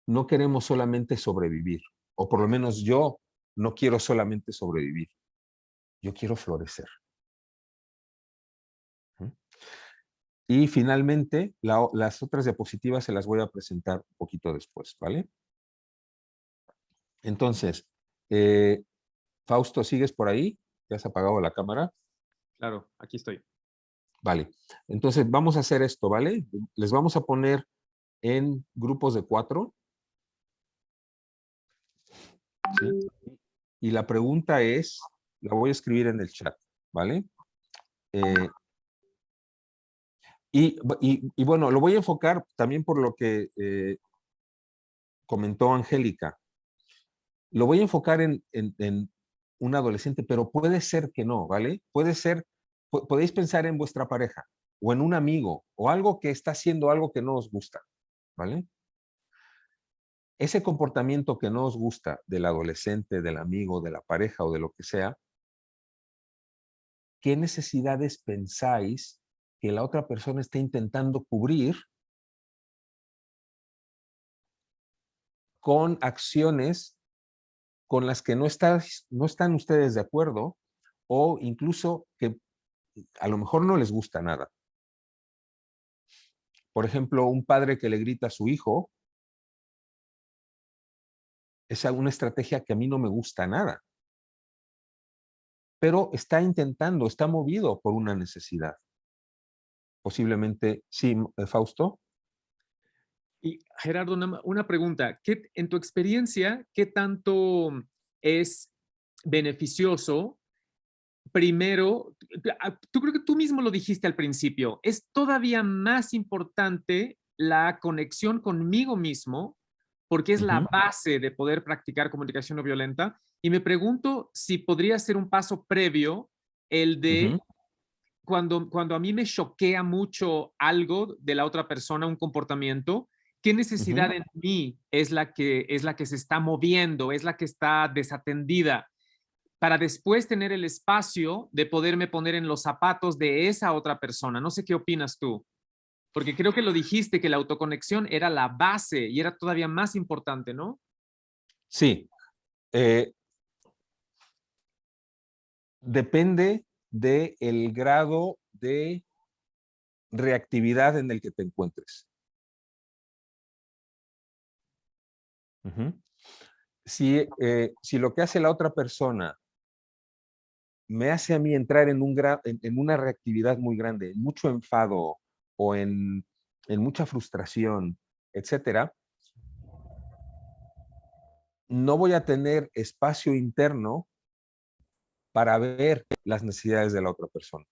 Speaker 1: no queremos solamente sobrevivir, o por lo menos yo no quiero solamente sobrevivir, yo quiero florecer. Y finalmente, las otras diapositivas se las voy a presentar un poquito después, ¿vale? Entonces, Fausto, ¿sigues por ahí? ¿Ya has apagado la cámara?
Speaker 3: Claro, aquí estoy.
Speaker 1: Vale. Entonces, vamos a hacer esto, ¿vale? Les vamos a poner en grupos de 4. ¿Sí? Y la pregunta es, la voy a escribir en el chat, ¿vale? Y bueno, lo voy a enfocar también por lo que comentó Angélica. Lo voy a enfocar en un adolescente, pero puede ser que no, ¿vale? Puede ser, podéis pensar en vuestra pareja o en un amigo o algo que está haciendo algo que no os gusta, ¿vale? Ese comportamiento que no os gusta del adolescente, del amigo, de la pareja o de lo que sea, ¿qué necesidades pensáis que la otra persona está intentando cubrir con acciones con las que no están ustedes de acuerdo o incluso que a lo mejor no les gusta nada? Por ejemplo, un padre que le grita a su hijo es una estrategia que a mí no me gusta nada, pero está intentando, está movido por una necesidad. Posiblemente, sí, Fausto.
Speaker 3: Y Gerardo, una pregunta. En tu experiencia, qué tanto es beneficioso? Primero, tú creo que tú mismo lo dijiste al principio, es todavía más importante la conexión conmigo mismo porque es la base de poder practicar comunicación no violenta. Y me pregunto si podría ser un paso previo el de cuando a mí me choquea mucho algo de la otra persona, un comportamiento, ¿qué necesidad en mí es la que se está moviendo, es la que está desatendida? Para después tener el espacio de poderme poner en los zapatos de esa otra persona. No sé qué opinas tú. Porque creo que lo dijiste, que la autoconexión era la base y era todavía más importante, ¿no?
Speaker 1: Sí. Depende del grado de reactividad en el que te encuentres. Si lo que hace la otra persona me hace a mí entrar en una reactividad muy grande, en mucho enfado o en mucha frustración, etcétera, no voy a tener espacio interno para ver las necesidades de la otra persona.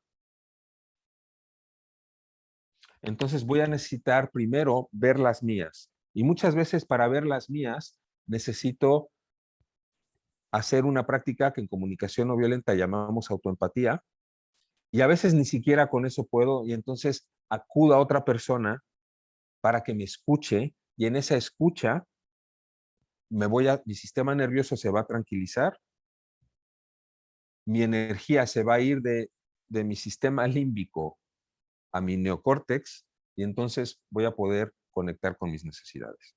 Speaker 1: Entonces voy a necesitar primero ver las mías. Y muchas veces para ver las mías necesito hacer una práctica que en comunicación no violenta llamamos autoempatía. Y a veces ni siquiera con eso puedo, y entonces acudo a otra persona para que me escuche, y en esa escucha mi sistema nervioso se va a tranquilizar, mi energía se va a ir de mi sistema límbico a mi neocórtex, y entonces voy a poder conectar con mis necesidades.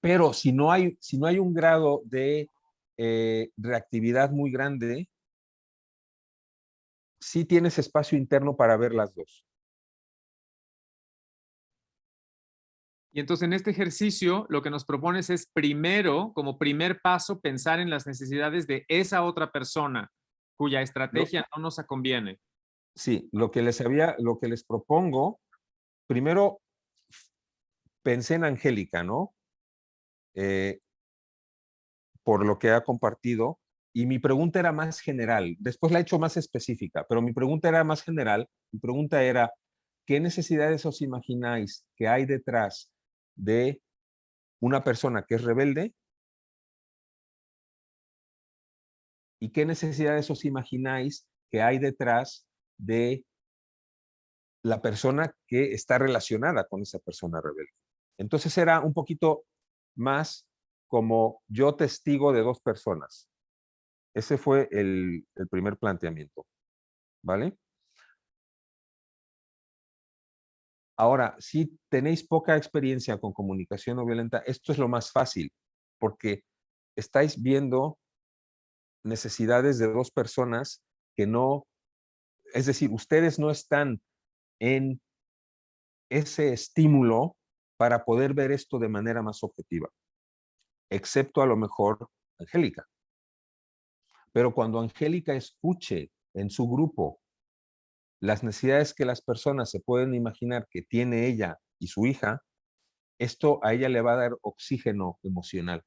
Speaker 1: Pero si no hay un grado de reactividad muy grande, sí tienes espacio interno para ver las dos.
Speaker 3: Y entonces en este ejercicio lo que nos propones es primero, como primer paso, pensar en las necesidades de esa otra persona cuya estrategia no nos conviene.
Speaker 1: Sí, lo que les propongo, primero pensé en Angélica, ¿no? Por lo que ha compartido, y mi pregunta era más general. Después la he hecho más específica, pero mi pregunta era más general. Mi pregunta era, ¿qué necesidades os imagináis que hay detrás de una persona que es rebelde? ¿Y qué necesidades os imagináis que hay detrás de la persona que está relacionada con esa persona rebelde? Entonces era un poquito más como yo testigo de dos personas. Ese fue el primer planteamiento, ¿vale? Ahora, si tenéis poca experiencia con comunicación no violenta, esto es lo más fácil, porque estáis viendo necesidades de dos personas que no, es decir, ustedes no están en ese estímulo para poder ver esto de manera más objetiva, excepto a lo mejor Angélica. Pero cuando Angélica escuche en su grupo las necesidades que las personas se pueden imaginar que tiene ella y su hija, esto a ella le va a dar oxígeno emocional.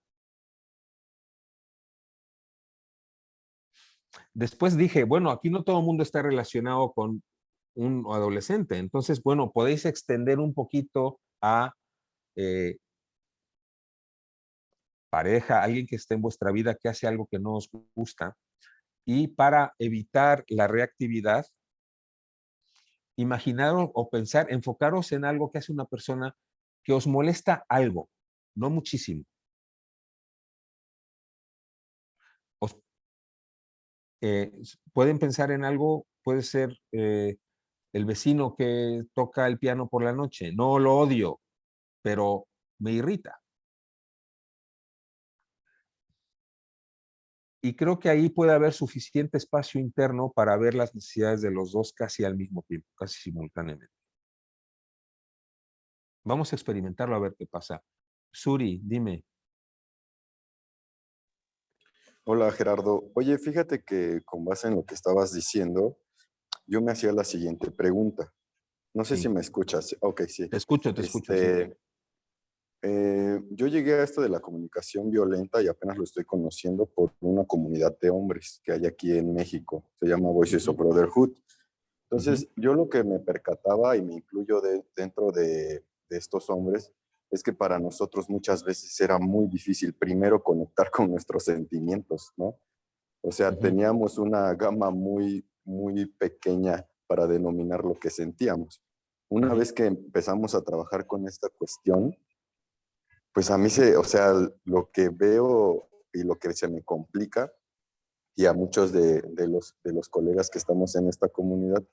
Speaker 1: Después dije, bueno, aquí no todo el mundo está relacionado con un adolescente, entonces, bueno, podéis extender un poquito a pareja, alguien que esté en vuestra vida que hace algo que no os gusta, y para evitar la reactividad, imaginaros o pensar, enfocaros en algo que hace una persona que os molesta algo, no muchísimo. Pueden pensar en algo, puede ser el vecino que toca el piano por la noche. No lo odio, pero me irrita. Y creo que ahí puede haber suficiente espacio interno para ver las necesidades de los dos casi al mismo tiempo, casi simultáneamente. Vamos a experimentarlo a ver qué pasa. Suri, dime.
Speaker 2: Hola Gerardo. Oye, fíjate que con base en lo que estabas diciendo, yo me hacía la siguiente pregunta. No sé
Speaker 1: Sí.
Speaker 2: si me escuchas. Ok, sí.
Speaker 1: Te escucho, sí.
Speaker 2: Yo llegué a esto de la comunicación violenta y apenas lo estoy conociendo por una comunidad de hombres que hay aquí en México. Se llama Voices of Brotherhood. Entonces, yo lo que me percataba, y me incluyo dentro de estos hombres, es que para nosotros muchas veces era muy difícil primero conectar con nuestros sentimientos, ¿no? O sea, teníamos una gama muy, muy pequeña para denominar lo que sentíamos. Una vez que empezamos a trabajar con esta cuestión, pues a mí o sea, lo que veo y lo que se me complica, y a muchos de los colegas que estamos en esta comunidad,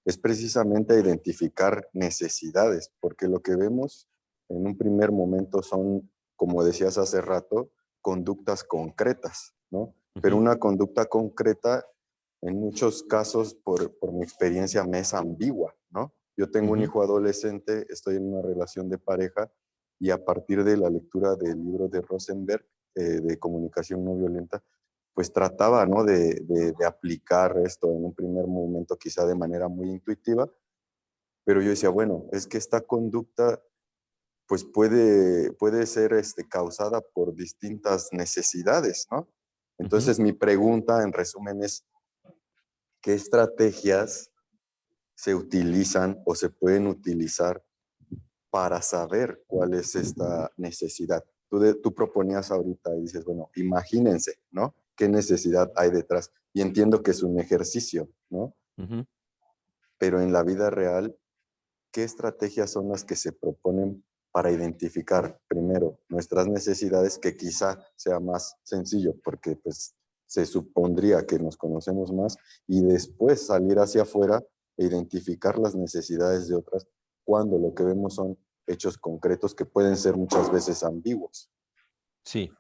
Speaker 2: es precisamente a identificar necesidades, porque lo que vemos en un primer momento son, como decías hace rato, conductas concretas, ¿no? Pero una conducta concreta, en muchos casos, por mi experiencia, me es ambigua, ¿no? Yo tengo un hijo adolescente, estoy en una relación de pareja, y a partir de la lectura del libro de Rosenberg, de comunicación no violenta, pues trataba, ¿no? de aplicar esto en un primer momento, quizá de manera muy intuitiva, pero yo decía, bueno, es que esta conducta pues puede ser causada por distintas necesidades, ¿no? Entonces mi pregunta en resumen es, ¿qué estrategias se utilizan o se pueden utilizar para saber cuál es esta necesidad? Tú proponías ahorita y dices, bueno, imagínense, ¿no? ¿Qué necesidad hay detrás? Y entiendo que es un ejercicio, ¿no? Pero en la vida real, ¿qué estrategias son las que se proponen para identificar primero nuestras necesidades, que quizá sea más sencillo, porque pues se supondría que nos conocemos más, y después salir hacia afuera e identificar las necesidades de otras, cuando lo que vemos son hechos concretos que pueden ser muchas veces ambiguos?
Speaker 1: Sí,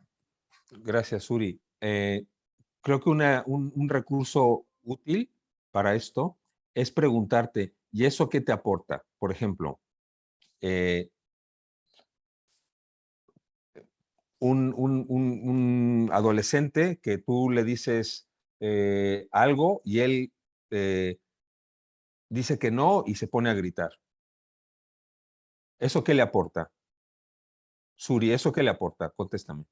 Speaker 1: gracias, Uri. Creo que un recurso útil para esto es preguntarte, ¿y eso qué te aporta? Por ejemplo, un adolescente que tú le dices algo y él dice que no y se pone a gritar. ¿Eso qué le aporta? Suri, ¿eso qué le aporta? Contéstame.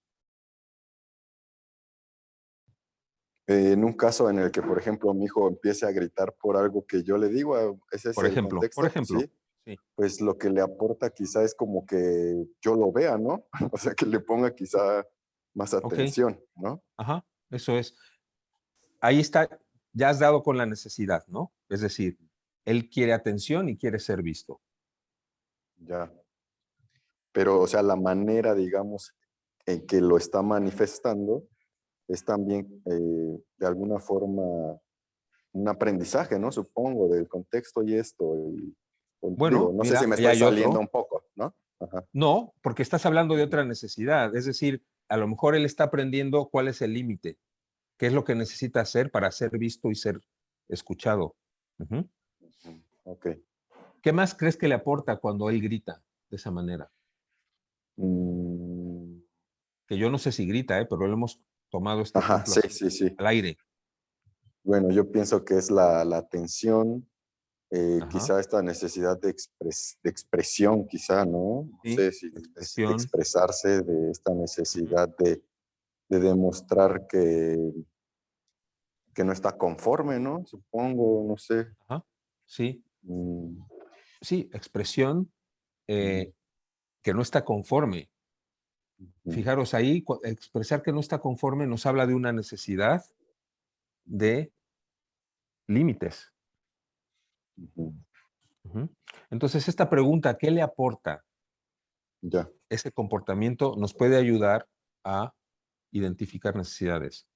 Speaker 2: En un caso en el que, por ejemplo, mi hijo empiece a gritar por algo que yo le digo, ese es el
Speaker 1: Por
Speaker 2: contexto,
Speaker 1: ejemplo,
Speaker 2: ¿sí?
Speaker 1: sí.
Speaker 2: Pues lo que le aporta quizá es como que yo lo vea, ¿no? O sea, que le ponga quizá más
Speaker 1: Ok,
Speaker 2: atención, ¿no?
Speaker 1: ajá, eso es. Ahí está, ya has dado con la necesidad, ¿no? Es decir, él quiere atención y quiere ser visto.
Speaker 2: Ya. Pero, o sea, la manera, digamos, en que lo está manifestando es también, de alguna forma, un aprendizaje, ¿no? Supongo, del contexto y esto. Digo,
Speaker 1: Bueno,
Speaker 2: no sé si
Speaker 1: mira,
Speaker 2: me
Speaker 1: ahí
Speaker 2: estoy
Speaker 1: hay
Speaker 2: saliendo
Speaker 1: otro.
Speaker 2: un poco, ¿no? Ajá.
Speaker 1: No, porque estás hablando de otra necesidad. Es decir, a lo mejor él está aprendiendo cuál es el límite, qué es lo que necesita hacer para ser visto y ser escuchado. Ujú.
Speaker 2: Ok.
Speaker 1: ¿Qué más crees que le aporta cuando él grita de esa manera?
Speaker 2: Mm,
Speaker 1: Que yo no sé si grita, pero lo hemos tomado este
Speaker 2: ajá,
Speaker 1: ejemplo
Speaker 2: sí,
Speaker 1: así
Speaker 2: sí, sí.
Speaker 1: al aire.
Speaker 2: Bueno, yo pienso que es la atención,
Speaker 1: Ajá,
Speaker 2: quizá esta necesidad de expresión, quizá, ¿no? No
Speaker 1: sí,
Speaker 2: sé si es
Speaker 1: expresión.
Speaker 2: expresarse, de esta
Speaker 1: Ujú.
Speaker 2: necesidad de demostrar que no está conforme, ¿no? Supongo, no sé.
Speaker 1: Ajá, sí,
Speaker 2: Mm,
Speaker 1: sí, expresión
Speaker 2: mm,
Speaker 1: que no está conforme.
Speaker 2: mm,
Speaker 1: Fijaros ahí, expresar que no está conforme nos habla de una necesidad de límites.
Speaker 2: ujú.
Speaker 1: Ujú. Entonces, esta pregunta, ¿qué le aporta
Speaker 2: Ya.
Speaker 1: ese comportamiento? Nos puede ayudar a identificar necesidades.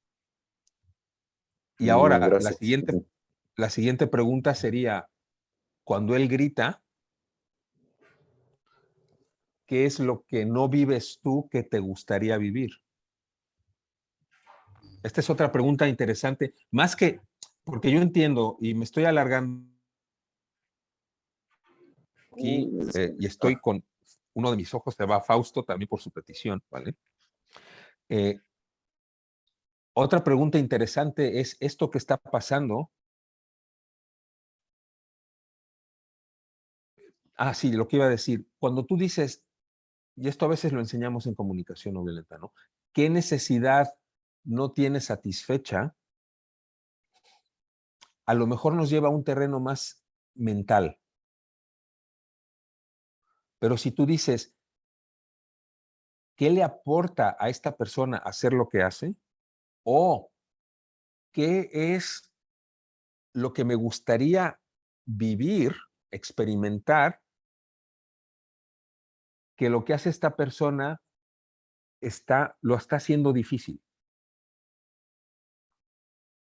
Speaker 1: Y ahora,
Speaker 2: Gracias. Ujú.
Speaker 1: la siguiente pregunta sería, cuando él grita, ¿qué es lo que no vives tú que te gustaría vivir? Esta es otra pregunta interesante, más que, porque yo entiendo y me estoy alargando aquí y estoy
Speaker 2: Ah,
Speaker 1: con uno de mis ojos, se va Fausto también por su petición, ¿vale? Eh, Otra pregunta interesante es esto que está pasando. Ah, sí, lo que iba a decir. Cuando tú dices, y esto a veces lo enseñamos en comunicación no violenta, ¿no? ¿Qué necesidad no tiene satisfecha? A lo mejor nos lleva a un terreno más mental. Pero si tú dices, ¿qué le aporta a esta persona hacer lo que hace? ¿O qué es lo que me gustaría vivir, experimentar, que lo que hace esta persona lo está haciendo difícil?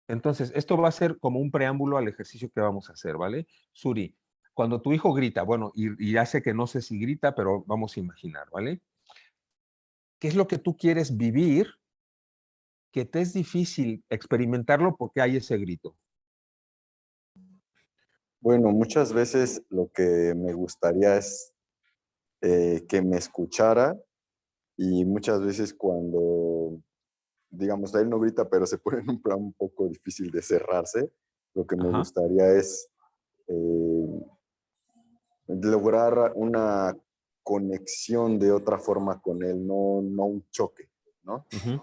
Speaker 1: Entonces, esto va a ser como un preámbulo al ejercicio que vamos a hacer, ¿vale? Suri, cuando tu hijo grita, bueno, y ya sé que no sé si grita, pero vamos a imaginar, ¿vale? ¿Qué es lo que tú quieres vivir que te es difícil experimentarlo porque hay ese grito?
Speaker 2: Bueno, muchas veces lo que me gustaría es que me escuchara y muchas veces cuando, digamos, él no grita, pero se pone en un plan un poco difícil de cerrarse, lo que me
Speaker 1: Ajá.
Speaker 2: gustaría es eh, lograr una conexión de otra forma con él, no un choque, ¿no?
Speaker 1: Ujú.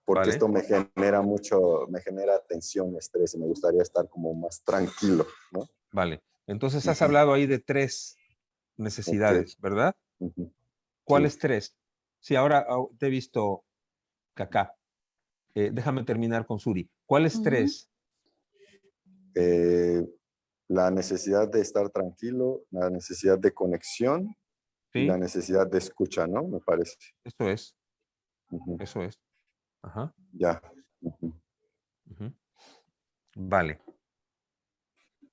Speaker 2: Porque
Speaker 1: Vale,
Speaker 2: esto me genera tensión, estrés y me gustaría estar como más tranquilo, ¿no?
Speaker 1: vale. Entonces has
Speaker 2: Ujú.
Speaker 1: hablado ahí de 3
Speaker 2: Ok.
Speaker 1: necesidades, ¿verdad?
Speaker 2: Ujú. Sí.
Speaker 1: ¿Cuáles 3? Sí, ahora te he visto, Kaká. Déjame terminar con Suri. ¿Cuáles
Speaker 4: Ujú.
Speaker 1: 3?
Speaker 2: Eh, la necesidad de estar tranquilo, la necesidad de conexión y la
Speaker 1: ¿Sí?
Speaker 2: necesidad de escucha, ¿no? Me parece.
Speaker 1: Eso es,
Speaker 2: Ujú.
Speaker 1: eso es. Ajá.
Speaker 2: Ya. Ujú.
Speaker 1: Ujú. Vale.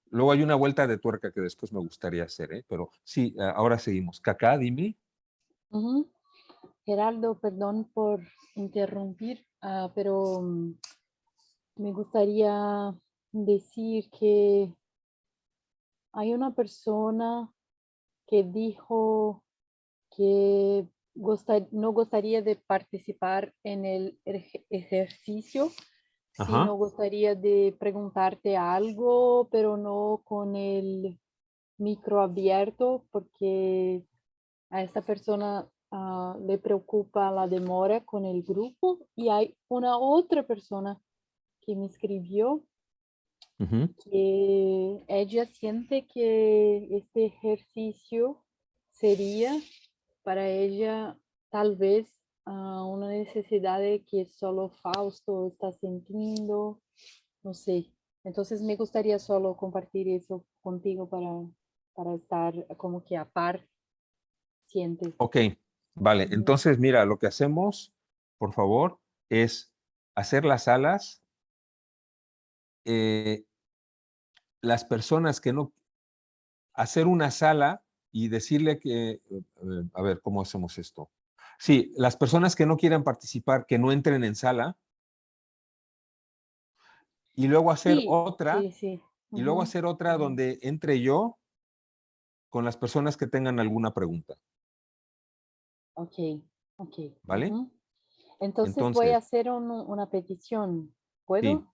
Speaker 1: Luego hay una vuelta de tuerca que después me gustaría hacer, ¿eh? Pero sí, ahora seguimos. Kaká, dime.
Speaker 4: Ujú. Gerardo, perdón por interrumpir, pero me gustaría decir que hay una persona que dijo que no gustaría de participar en el ejercicio,
Speaker 1: Ajá.
Speaker 4: sino gustaría de preguntarte algo, pero no con el micro abierto, porque a esta persona le preocupa la demora con el grupo y hay una otra persona que me escribió
Speaker 1: Ujú.
Speaker 4: que ella siente que este ejercicio sería para ella tal vez una necesidad de que solo Fausto está sintiendo, no sé. Entonces me gustaría solo compartir eso contigo para estar como que a par sientes.
Speaker 1: Ok, vale.
Speaker 4: Ujú.
Speaker 1: Entonces, mira, lo que hacemos, por favor, es hacer las salas. eh, las personas que no, hacer una sala y decirle que, a ver, ¿cómo hacemos esto? Sí, las personas que no quieran participar, que no entren en sala y luego hacer
Speaker 4: Sí,
Speaker 1: otra,
Speaker 4: sí, sí.
Speaker 1: y luego
Speaker 4: Ujú.
Speaker 1: hacer otra donde entre yo con las personas que tengan alguna pregunta,
Speaker 4: Ok, ok.
Speaker 1: ¿vale?
Speaker 4: Ujú. Entonces voy a
Speaker 1: Entonces,
Speaker 4: hacer una petición.
Speaker 1: sí.
Speaker 4: ¿Puedo?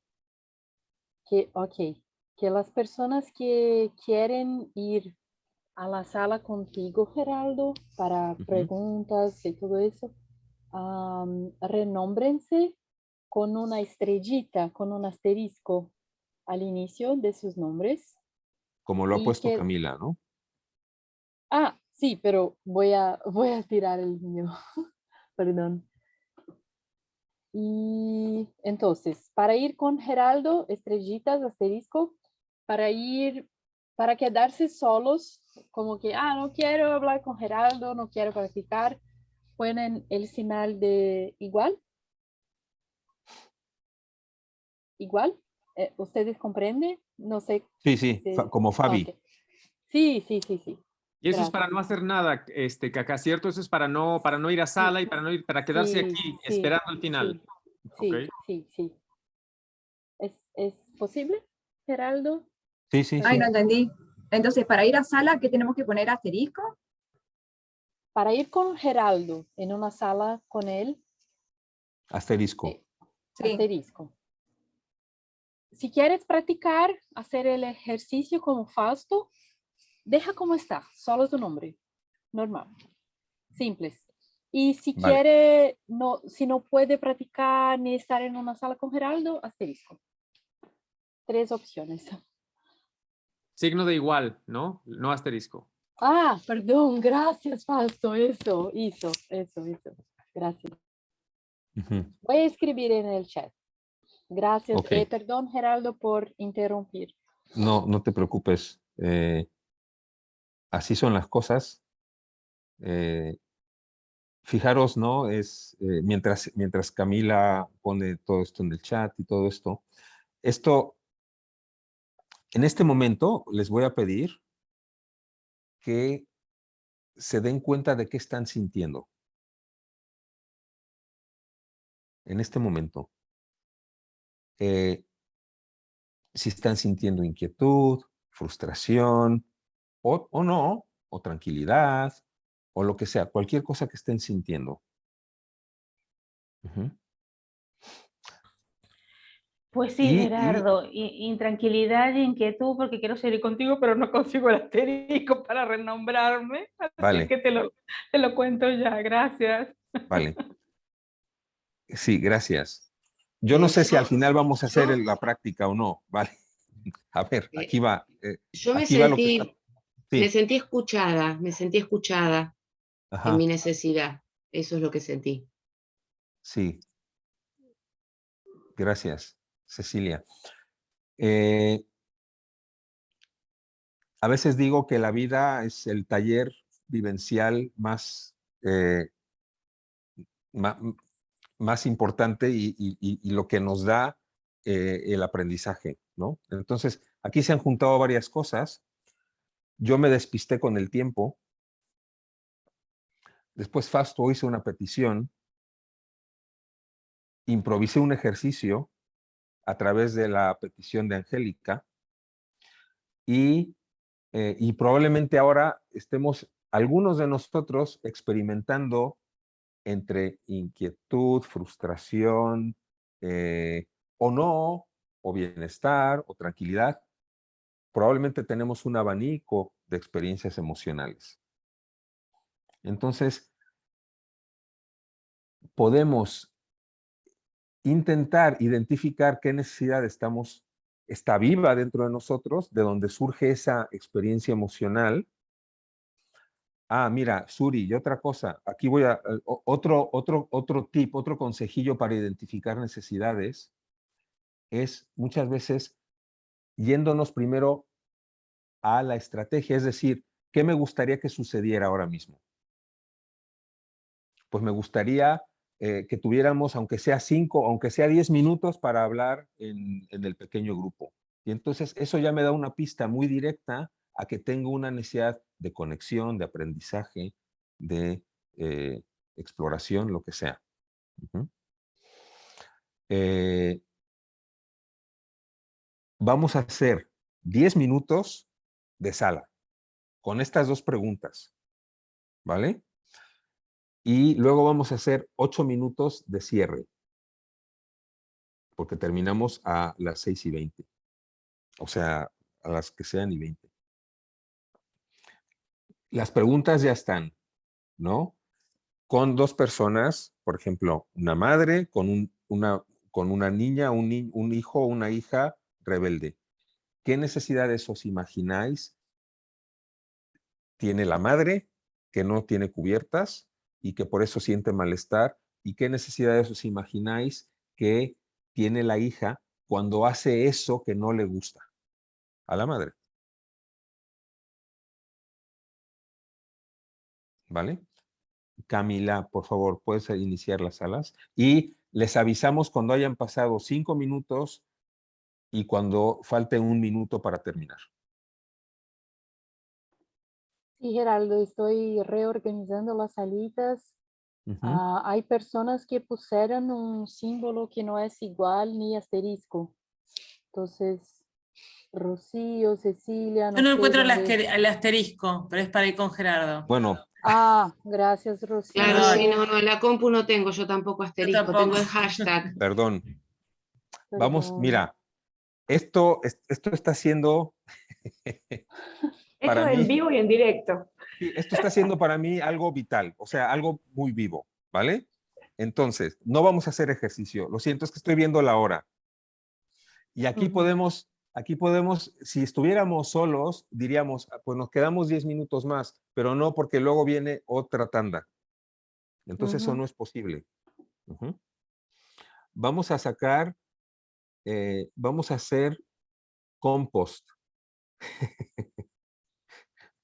Speaker 4: Ok, que las personas que quieren ir a la sala contigo, Geraldo, para
Speaker 1: Ujú.
Speaker 4: preguntas y todo eso, renómbrense con una estrellita, con un asterisco al inicio de sus nombres
Speaker 1: Como lo ha
Speaker 4: y
Speaker 1: puesto
Speaker 4: que,
Speaker 1: Camila, ¿no?
Speaker 4: sí, pero voy a tirar el mío, perdón. Y entonces, para ir con Geraldo, estrellitas, asterisco, para ir, para quedarse solos, como que, no quiero hablar con Geraldo, no quiero practicar, ponen el señal de igual, igual. ¿Ustedes comprenden? No sé
Speaker 1: Sí, sí,
Speaker 4: si...
Speaker 1: como
Speaker 4: Ok.
Speaker 1: Fabi.
Speaker 4: Sí, sí, sí, sí.
Speaker 3: Y eso es para
Speaker 4: Gracias.
Speaker 3: no hacer nada, Cacá, ¿cierto? Eso es para no ir a
Speaker 4: Sí,
Speaker 3: sala y para no ir, para quedarse
Speaker 4: sí,
Speaker 3: aquí
Speaker 4: sí,
Speaker 3: esperando al final.
Speaker 4: sí,
Speaker 3: ¿Ok?
Speaker 4: sí, sí, sí. Es posible, Geraldo?
Speaker 1: Sí, sí,
Speaker 5: Ay, no
Speaker 1: sí.
Speaker 5: entendí. Entonces, para ir a sala, ¿qué tenemos que poner asterisco?
Speaker 4: Para ir con Geraldo en una sala con él,
Speaker 1: Asterisco.
Speaker 4: eh,
Speaker 5: Sí.
Speaker 4: asterisco. Si quieres practicar, hacer el ejercicio como Fausto, deja como está, solo tu nombre, normal, simples. Y si
Speaker 1: Vale.
Speaker 4: quiere, no, si no puede practicar ni estar en una sala con Geraldo, asterisco. 3 opciones.
Speaker 3: Signo de igual, ¿no? No asterisco.
Speaker 4: Perdón, gracias, Fausto, eso. Gracias.
Speaker 1: Ujú.
Speaker 4: Voy a escribir en el chat. Gracias.
Speaker 1: Ok.
Speaker 4: Perdón, Geraldo, por interrumpir.
Speaker 1: No, no te preocupes. Así son las cosas. Eh, fijaros, ¿no? Mientras Camila pone todo esto en el chat y todo esto, Esto, en este momento, les voy a pedir que se den cuenta de qué están sintiendo. En este momento. Si están sintiendo inquietud, frustración, o no, o tranquilidad, o lo que sea, cualquier cosa que estén sintiendo. Ujú.
Speaker 6: Pues sí, Gerardo, intranquilidad y inquietud porque quiero seguir contigo, pero no consigo el asterisco para renombrarme, así
Speaker 1: Vale,
Speaker 6: que te lo cuento ya, gracias.
Speaker 1: vale. Sí, gracias. Yo no sé si al final vamos a hacer la práctica o no, ¿vale? A ver, aquí va.
Speaker 7: Yo me
Speaker 1: Aquí va lo que está.
Speaker 7: me
Speaker 1: Sí,
Speaker 7: sentí escuchada en
Speaker 1: ajá,
Speaker 7: mi necesidad. Eso es lo que sentí.
Speaker 1: sí. Gracias, Cecilia. Eh, a veces digo que la vida es el taller vivencial ma- más importante y lo que nos da el aprendizaje, ¿no? Entonces, aquí se han juntado varias cosas. Yo me despisté con el tiempo. Después Fausto hizo una petición. Improvisé un ejercicio a través de la petición de Angélica y probablemente ahora estemos algunos de nosotros experimentando entre inquietud, frustración, o no, o bienestar, o tranquilidad. Probablemente tenemos un abanico de experiencias emocionales. Entonces, podemos intentar identificar qué necesidad está viva dentro de nosotros, de donde surge esa experiencia emocional. Ah, mira, Suri, y otra cosa, aquí voy a, otro tip, otro consejillo para identificar necesidades, es muchas veces yéndonos primero a la estrategia, es decir, ¿qué me gustaría que sucediera ahora mismo? Pues me gustaría que tuviéramos, aunque sea 5, aunque sea 10 minutos para hablar en el pequeño grupo. Y entonces eso ya me da una pista muy directa a que tengo una necesidad de conexión, de aprendizaje, de exploración, lo que sea. Ujú. Eh, Vamos a hacer 10 minutos de sala con estas dos preguntas, ¿vale? Y luego vamos a hacer 8 minutos de cierre, porque terminamos a las 6:20. O sea, a las que sean y 20. Las preguntas ya están, ¿no? Con dos personas, por ejemplo, una madre con una niña, un hijo o una hija rebelde. ¿Qué necesidades os imagináis tiene la madre que no tiene cubiertas y que por eso siente malestar? ¿Y qué necesidades os imagináis que tiene la hija cuando hace eso que no le gusta a la madre? ¿Vale? Camila, por favor, puedes iniciar las salas. Y les avisamos cuando hayan pasado 5 minutos y cuando falte 1 minuto para terminar.
Speaker 4: Sí, Geraldo, estoy reorganizando las salitas.
Speaker 1: Ujú.
Speaker 4: Hay personas que pusieron un símbolo que no es igual ni asterisco. Entonces, Rocío, Cecilia,
Speaker 8: Yo
Speaker 4: no
Speaker 8: no
Speaker 4: sé
Speaker 8: encuentro
Speaker 4: dónde.
Speaker 8: el asterisco, pero es para ir con Gerardo.
Speaker 1: Bueno,
Speaker 4: Gracias, Rocío.
Speaker 7: Claro,
Speaker 8: Perdón.
Speaker 7: sí, no, en la compu no tengo yo tampoco
Speaker 8: Yo
Speaker 7: asterisco,
Speaker 8: tampoco.
Speaker 7: tengo el hashtag.
Speaker 1: perdón. Vamos,
Speaker 4: Perdón.
Speaker 1: mira, esto está siendo
Speaker 6: Esto
Speaker 1: para
Speaker 6: es en
Speaker 1: mí,
Speaker 6: vivo y en directo.
Speaker 1: sí, esto está siendo para mí algo vital, o sea, algo muy vivo, ¿vale? Entonces, no vamos a hacer ejercicio. Lo siento, es que estoy viendo la hora. Y aquí
Speaker 4: Ujú.
Speaker 1: podemos, si estuviéramos solos, diríamos, pues nos quedamos 10 minutos más, pero no porque luego viene otra tanda. Entonces eso
Speaker 4: Ujú.
Speaker 1: no es posible. Ujú. Vamos a sacar, vamos a hacer compost,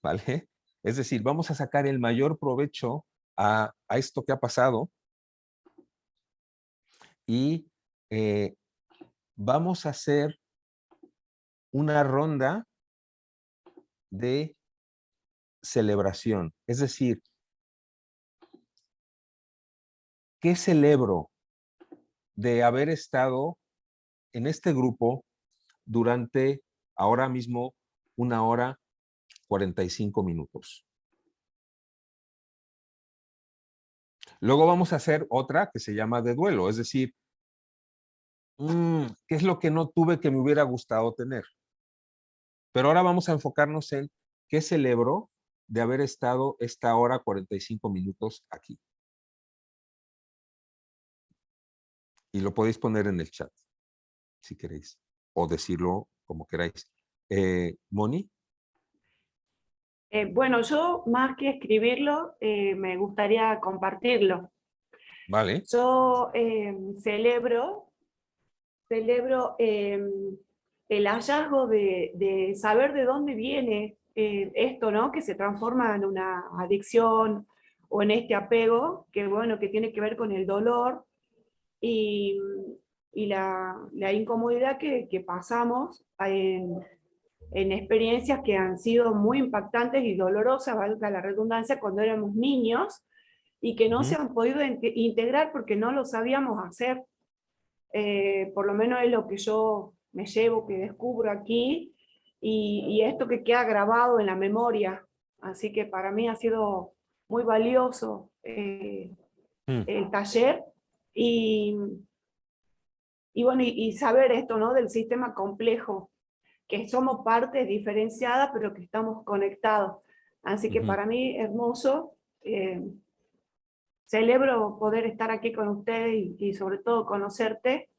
Speaker 1: ¿vale? Es decir, vamos a sacar el mayor provecho a esto que ha pasado y vamos a hacer una ronda de celebración. Es decir, ¿qué celebro de haber estado en este grupo durante ahora mismo 1 hora 45 minutos? Luego vamos a hacer otra que se llama de duelo, es decir, ¿qué es lo que no tuve que me hubiera gustado tener? Pero ahora vamos a enfocarnos en qué celebro de haber estado esta hora 45 minutos aquí. Y lo podéis poner en el chat, si queréis, o decirlo como queráis. Moni.
Speaker 9: Bueno, yo más que escribirlo, me gustaría compartirlo.
Speaker 1: Vale.
Speaker 9: Yo celebro el hallazgo de saber de dónde viene esto, ¿no? Que se transforma en una adicción o en este apego, que bueno, que tiene que ver con el dolor y la incomodidad que pasamos en experiencias que han sido muy impactantes y dolorosas, valga la redundancia, cuando éramos niños, y que no se han podido integrar porque no lo sabíamos hacer. Por lo menos es lo que yo me llevo, que descubro aquí, y esto que queda grabado en la memoria. Así que para mí ha sido muy valioso el taller, y bueno, y saber esto, ¿no? Del sistema complejo, que somos partes diferenciadas, pero que estamos conectados. Así que para mí, hermoso. Celebro poder estar aquí con ustedes y sobre todo conocerte.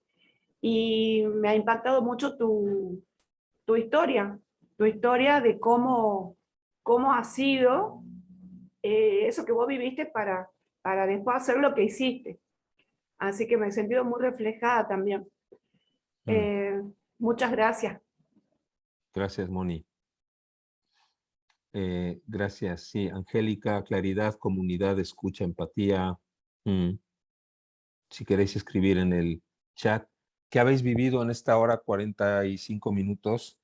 Speaker 9: Y me ha impactado mucho tu historia de cómo ha sido eso que vos viviste para después hacer lo que hiciste. Así que me he sentido muy reflejada también. Muchas gracias.
Speaker 1: Gracias, Moni. Gracias, sí. Angélica, claridad, comunidad, escucha, empatía. Si queréis escribir en el chat, ¿qué habéis vivido en esta hora 45 minutos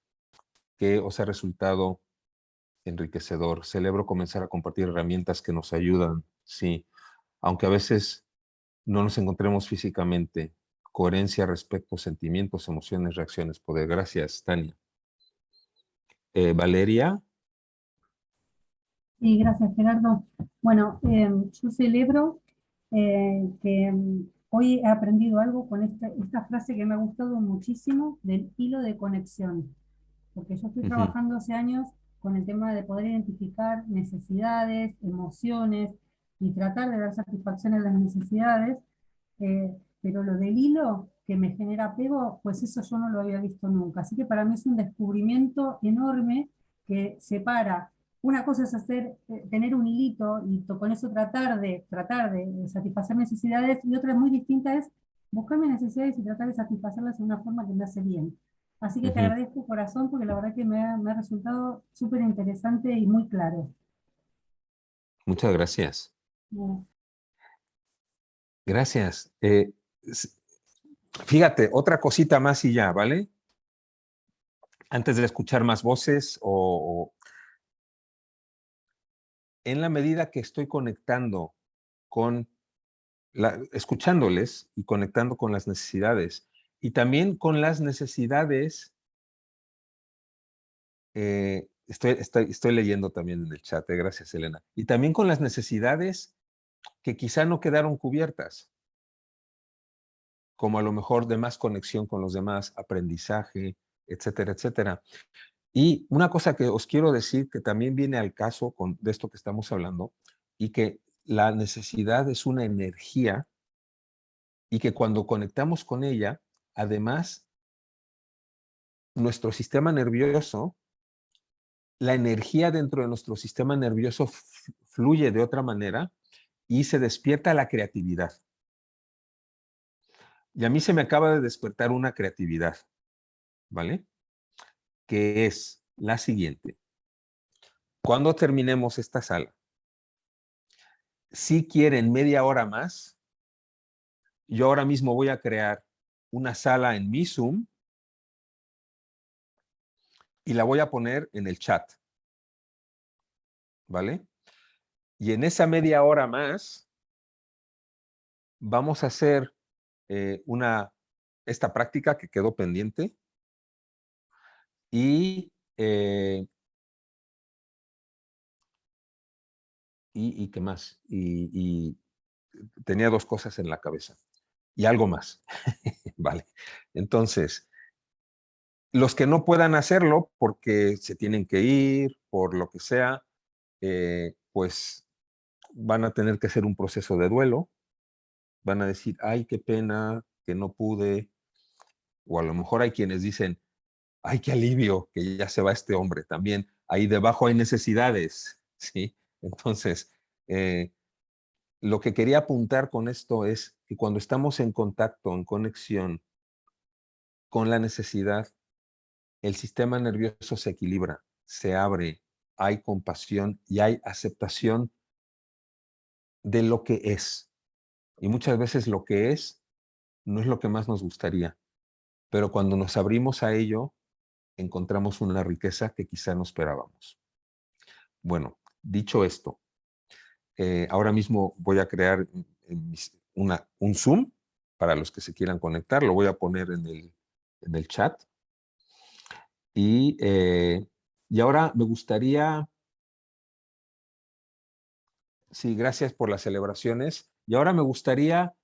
Speaker 1: que os ha resultado enriquecedor? Celebro comenzar a compartir herramientas que nos ayudan, sí. Aunque a veces no nos encontremos físicamente. Coherencia, respeto, sentimientos, emociones, reacciones, poder. Gracias, Tania. Valeria.
Speaker 10: Sí, gracias, Gerardo. Bueno, yo celebro que hoy he aprendido algo con esta frase que me ha gustado muchísimo del hilo de conexión, porque yo estoy trabajando hace años con el tema de poder identificar necesidades, emociones y tratar de dar satisfacción a las necesidades, pero lo del hilo que me genera apego, pues eso yo no lo había visto nunca. Así que para mí es un descubrimiento enorme que separa. Una cosa es tener un hilito y con eso tratar de satisfacer necesidades, y otra muy distinta es buscar mis necesidades y tratar de satisfacerlas de una forma que me hace bien. Así que te agradezco, corazón, porque la verdad que me ha resultado súper interesante y muy claro.
Speaker 1: Muchas gracias. Gracias. Fíjate, otra cosita más y ya, ¿vale? Antes de escuchar más voces en la medida que estoy conectando escuchándoles y conectando con las necesidades, y también con las necesidades, estoy leyendo también en el chat, gracias, Elena, y también con las necesidades que quizá no quedaron cubiertas, como a lo mejor de más conexión con los demás, aprendizaje, etcétera, etcétera. Y una cosa que os quiero decir que también viene al caso de esto que estamos hablando, y que la necesidad es una energía, y que cuando conectamos con ella, además, nuestro sistema nervioso, la energía dentro de nuestro sistema nervioso fluye de otra manera y se despierta la creatividad. Y a mí se me acaba de despertar una creatividad, ¿vale? Que es la siguiente. Cuando terminemos esta sala, si quieren media hora más, yo ahora mismo voy a crear una sala en mi Zoom y la voy a poner en el chat, ¿vale? Y en esa media hora más vamos a hacer esta práctica que quedó pendiente y ¿qué más? Y tenía dos cosas en la cabeza y algo más. Vale. Entonces, los que no puedan hacerlo porque se tienen que ir, por lo que sea, pues van a tener que hacer un proceso de duelo. Van a decir, ay, qué pena que no pude. O a lo mejor hay quienes dicen, ay, qué alivio que ya se va este hombre. También ahí debajo hay necesidades, ¿sí? Entonces, lo que quería apuntar con esto es que cuando estamos en contacto, en conexión con la necesidad, el sistema nervioso se equilibra, se abre, hay compasión y hay aceptación de lo que es. Y muchas veces lo que es no es lo que más nos gustaría, pero cuando nos abrimos a ello, encontramos una riqueza que quizá no esperábamos. Bueno, dicho esto, ahora mismo voy a crear un Zoom para los que se quieran conectar, lo voy a poner en el chat. Y ahora me gustaría, sí, gracias por las celebraciones, y ahora me gustaría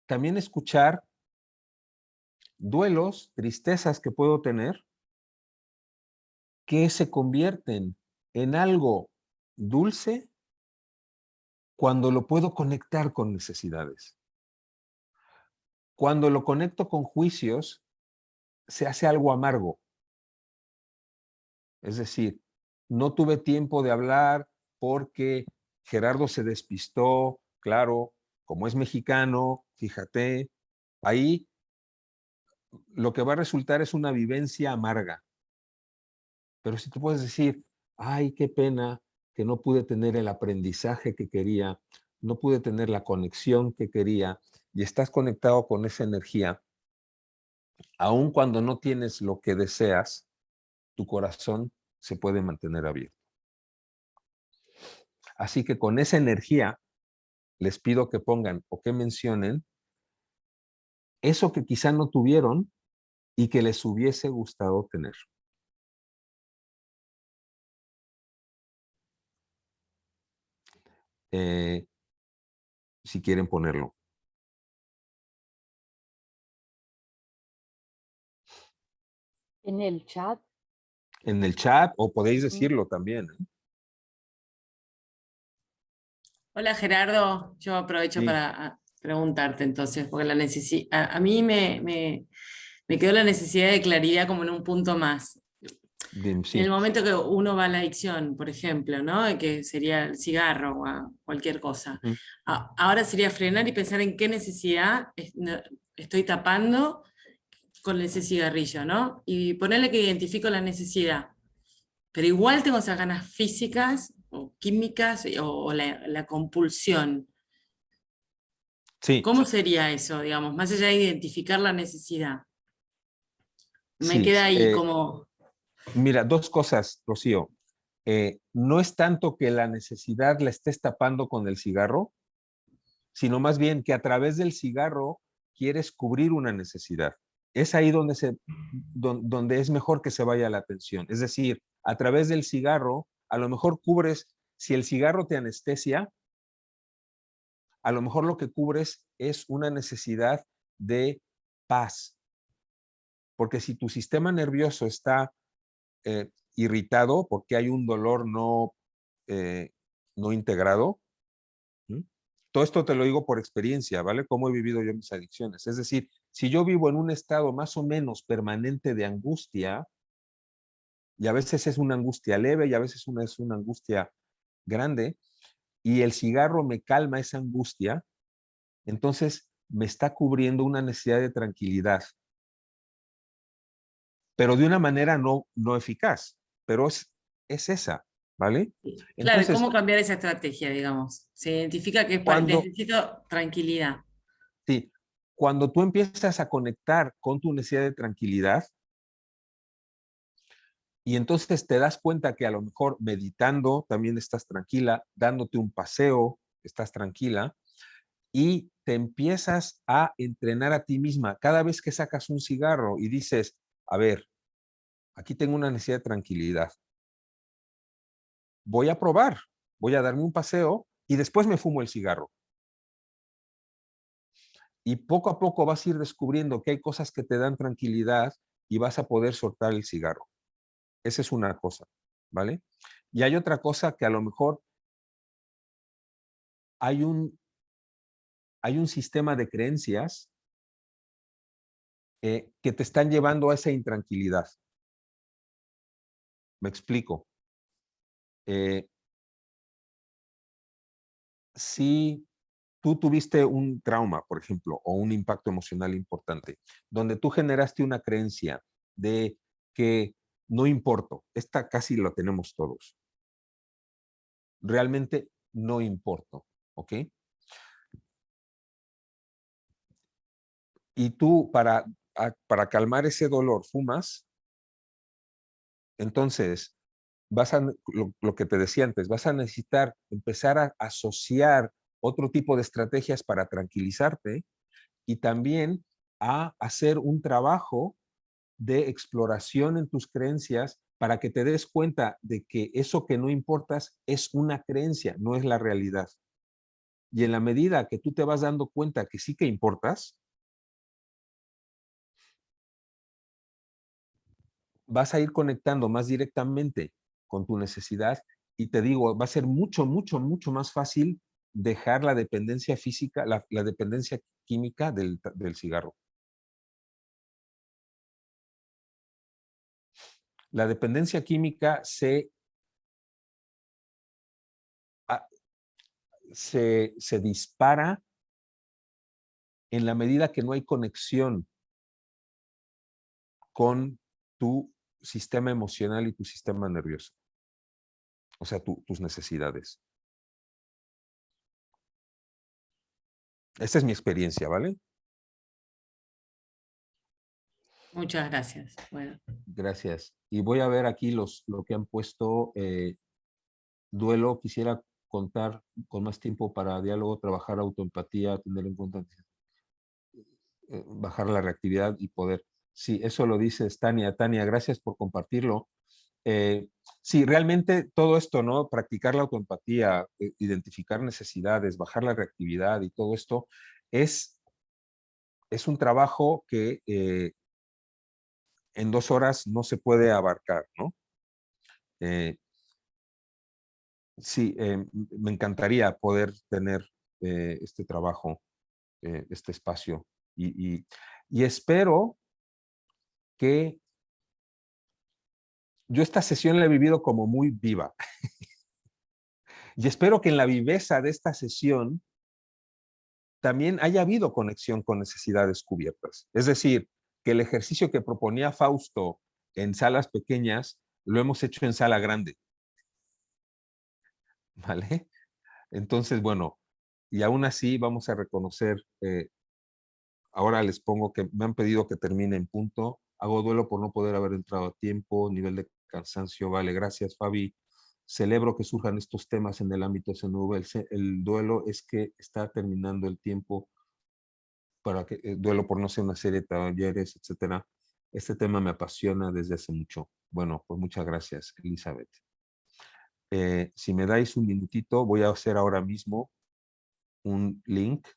Speaker 1: también escuchar duelos, tristezas que puedo tener, que se convierten en algo dulce cuando lo puedo conectar con necesidades. Cuando lo conecto con juicios, se hace algo amargo. Es decir, no tuve tiempo de hablar porque Gerardo se despistó, claro, como es mexicano, fíjate, ahí lo que va a resultar es una vivencia amarga. Pero si tú puedes decir, ay, qué pena que no pude tener el aprendizaje que quería, no pude tener la conexión que quería, y estás conectado con esa energía, aun cuando no tienes lo que deseas, tu corazón se puede mantener abierto. Así que con esa energía, les pido que pongan o que mencionen eso que quizá no tuvieron y que les hubiese gustado tener. Si quieren ponerlo.
Speaker 4: En el chat.
Speaker 1: En el chat, o podéis decirlo también.
Speaker 8: Hola Gerardo, yo aprovecho
Speaker 1: Sí.
Speaker 8: para preguntarte entonces, porque a mí me quedó la necesidad de claridad como en un punto más.
Speaker 1: Sí.
Speaker 8: En el momento que uno va a la adicción, por ejemplo, ¿no? Que sería el cigarro o a cualquier cosa. Ahora sería frenar y pensar en qué necesidad estoy tapando con ese cigarrillo, ¿no? Y ponerle que identifico la necesidad. Pero igual tengo esas ganas físicas o químicas o la compulsión.
Speaker 1: Sí.
Speaker 8: ¿Cómo sería eso, digamos, más allá de identificar la necesidad? Me
Speaker 1: Sí.
Speaker 8: queda ahí como...
Speaker 1: Mira, dos cosas, Rocío. No es tanto que la necesidad la estés tapando con el cigarro, sino más bien que a través del cigarro quieres cubrir una necesidad. Es ahí donde es mejor que se vaya la atención. Es decir, a través del cigarro, a lo mejor cubres, si el cigarro te anestesia, a lo mejor lo que cubres es una necesidad de paz. Porque si tu sistema nervioso está irritado porque hay un dolor no integrado, todo esto te lo digo por experiencia, ¿vale? Cómo he vivido yo mis adicciones. Es decir, si yo vivo en un estado más o menos permanente de angustia, y a veces es una angustia leve y a veces es una angustia grande, y el cigarro me calma esa angustia, entonces me está cubriendo una necesidad de tranquilidad, pero de una manera no eficaz, pero es esa, ¿vale?
Speaker 8: Claro,
Speaker 1: Entonces,
Speaker 8: ¿cómo cambiar esa estrategia, digamos? Se identifica que necesito tranquilidad.
Speaker 1: Sí, cuando tú empiezas a conectar con tu necesidad de tranquilidad, y entonces te das cuenta que a lo mejor meditando también estás tranquila, dándote un paseo, estás tranquila, y te empiezas a entrenar a ti misma. Cada vez que sacas un cigarro y dices, a ver, aquí tengo una necesidad de tranquilidad. Voy a probar, voy a darme un paseo y después me fumo el cigarro. Y poco a poco vas a ir descubriendo que hay cosas que te dan tranquilidad y vas a poder soltar el cigarro. Esa es una cosa, ¿vale? Y hay otra cosa que a lo mejor hay un sistema de creencias que te están llevando a esa intranquilidad. Me explico. Si tú tuviste un trauma, por ejemplo, o un impacto emocional importante, donde tú generaste una creencia de que no importo, esta casi lo tenemos todos. Realmente no importo, ¿ok? Y tú para calmar ese dolor fumas, entonces vas a, lo que te decía antes, vas a necesitar empezar a asociar otro tipo de estrategias para tranquilizarte y también a hacer un trabajo de exploración en tus creencias para que te des cuenta de que eso que no importas es una creencia, no es la realidad. Y en la medida que tú te vas dando cuenta que sí que importas, vas a ir conectando más directamente con tu necesidad y te digo, va a ser mucho, mucho, mucho más fácil dejar la dependencia física, la dependencia química del cigarro. La dependencia química se dispara en la medida que no hay conexión con tu sistema emocional y tu sistema nervioso. O sea, tus necesidades. Esta es mi experiencia, ¿vale?
Speaker 8: Muchas gracias. Bueno.
Speaker 1: Gracias. Y voy a ver aquí lo que han puesto. Duelo, quisiera contar con más tiempo para diálogo, trabajar autoempatía, tener en cuenta, bajar la reactividad y poder. Sí, eso lo dices, Tania. Tania, gracias por compartirlo. Sí, realmente todo esto, ¿no? Practicar la autoempatía, identificar necesidades, bajar la reactividad y todo esto es un trabajo que en 2 horas no se puede abarcar, ¿no? Sí, me encantaría poder tener este trabajo, este espacio y espero que yo esta sesión la he vivido como muy viva. Y espero que en la viveza de esta sesión también haya habido conexión con necesidades cubiertas. Es decir, que el ejercicio que proponía Fausto en salas pequeñas, lo hemos hecho en sala grande. ¿Vale? Entonces, bueno, y aún así vamos a reconocer, ahora les pongo que me han pedido que termine en punto. Hago duelo por no poder haber entrado a tiempo, nivel de cansancio, vale, gracias Fabi. Celebro que surjan estos temas en el ámbito SNV. El duelo es que está terminando el tiempo para que, duelo por no ser una serie de talleres, etcétera. Este tema me apasiona desde hace mucho. Bueno, pues muchas gracias, Elizabeth. Si me dais un minutito, voy a hacer ahora mismo un link.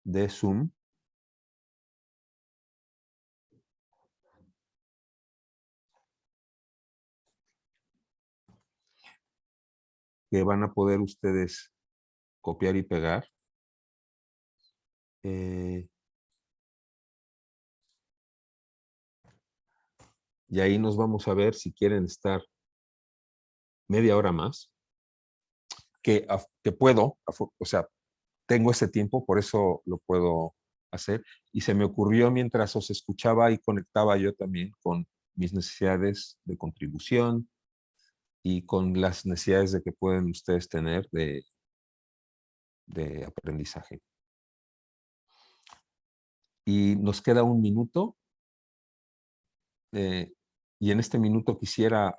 Speaker 1: De Zoom. Que van a poder ustedes copiar y pegar. Y ahí nos vamos a ver si quieren estar media hora más. Que puedo, o sea, tengo ese tiempo, por eso lo puedo hacer. Y se me ocurrió mientras os escuchaba y conectaba yo también con mis necesidades de contribución y con las necesidades de que pueden ustedes tener de aprendizaje. Y nos queda un minuto. Y en este minuto quisiera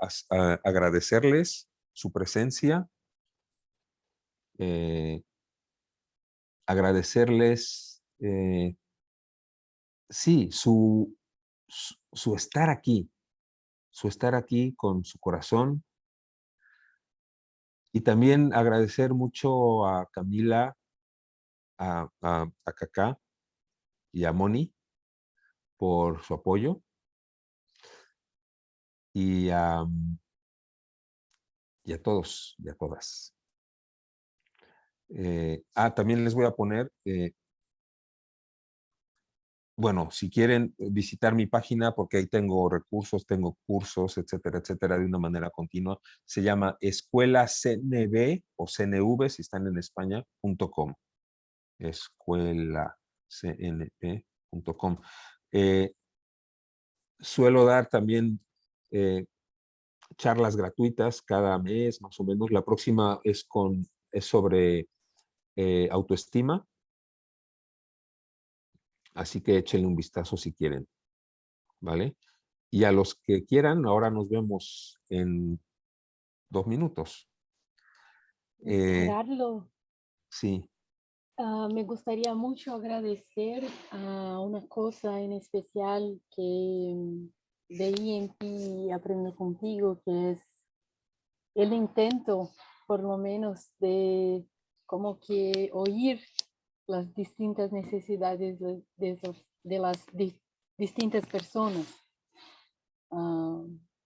Speaker 1: agradecerles su presencia, agradecerles, sí, su estar aquí con su corazón, y también agradecer mucho a Camila, a Cacá y a Moni por su apoyo, y a todos y a todas. También les voy a poner, bueno, si quieren visitar mi página, porque ahí tengo recursos, tengo cursos, etcétera, etcétera, de una manera continua, se llama Escuela CNB o CNV, si están en España.com. escuelacnp.com. Suelo dar también charlas gratuitas cada mes, más o menos. La próxima es sobre autoestima. Así que échenle un vistazo si quieren, ¿vale? Y a los que quieran, ahora nos vemos en 2 minutos.
Speaker 4: Gerardo,
Speaker 1: Sí.
Speaker 4: me gustaría mucho agradecer a una cosa en especial que veí en ti y aprendí contigo, que es el intento, por lo menos, de como que oír las distintas necesidades de las distintas personas.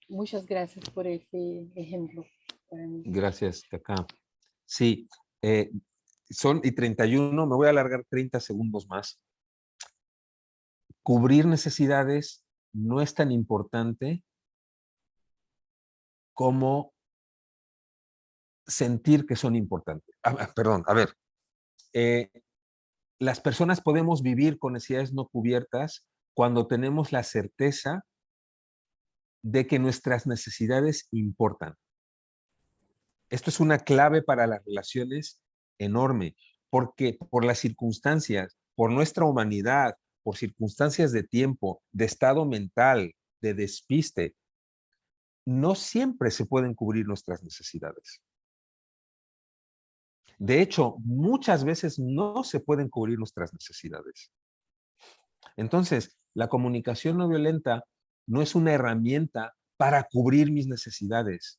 Speaker 4: Muchas gracias por ese ejemplo para mí.
Speaker 1: Gracias, Cacá. Sí, son y 31, me voy a alargar 30 segundos más. Cubrir necesidades no es tan importante como sentir que son importantes. Perdón, a ver. Las personas podemos vivir con necesidades no cubiertas cuando tenemos la certeza de que nuestras necesidades importan. Esto es una clave para las relaciones enorme, porque por las circunstancias, por nuestra humanidad, por circunstancias de tiempo, de estado mental, de despiste, no siempre se pueden cubrir nuestras necesidades. De hecho, muchas veces no se pueden cubrir nuestras necesidades. Entonces, la comunicación no violenta no es una herramienta para cubrir mis necesidades.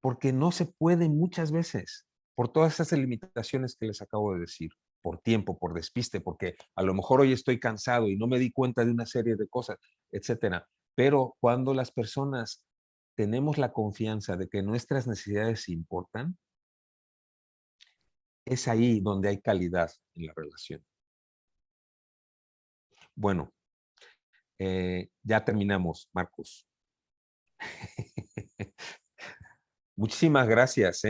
Speaker 1: Porque no se puede muchas veces, por todas esas limitaciones que les acabo de decir, por tiempo, por despiste, porque a lo mejor hoy estoy cansado y no me di cuenta de una serie de cosas, etcétera. Pero cuando las personas tenemos la confianza de que nuestras necesidades importan, es ahí donde hay calidad en la relación. Bueno, ya terminamos, Marcos. Muchísimas gracias,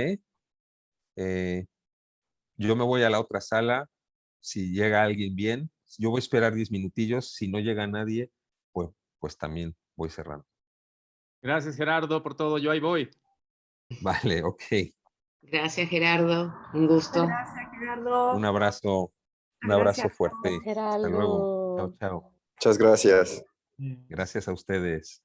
Speaker 1: yo me voy a la otra sala, si llega alguien bien, yo voy a esperar 10 minutillos, si no llega nadie, pues también voy cerrando.
Speaker 3: Gracias, Gerardo, por todo. Yo ahí voy.
Speaker 1: Vale, ok.
Speaker 7: Gracias, Gerardo. Un gusto.
Speaker 9: Gracias, Gerardo.
Speaker 1: Un abrazo
Speaker 9: Gracias.
Speaker 1: fuerte. Hasta luego. Chao, chao.
Speaker 2: Muchas gracias.
Speaker 1: Gracias a ustedes.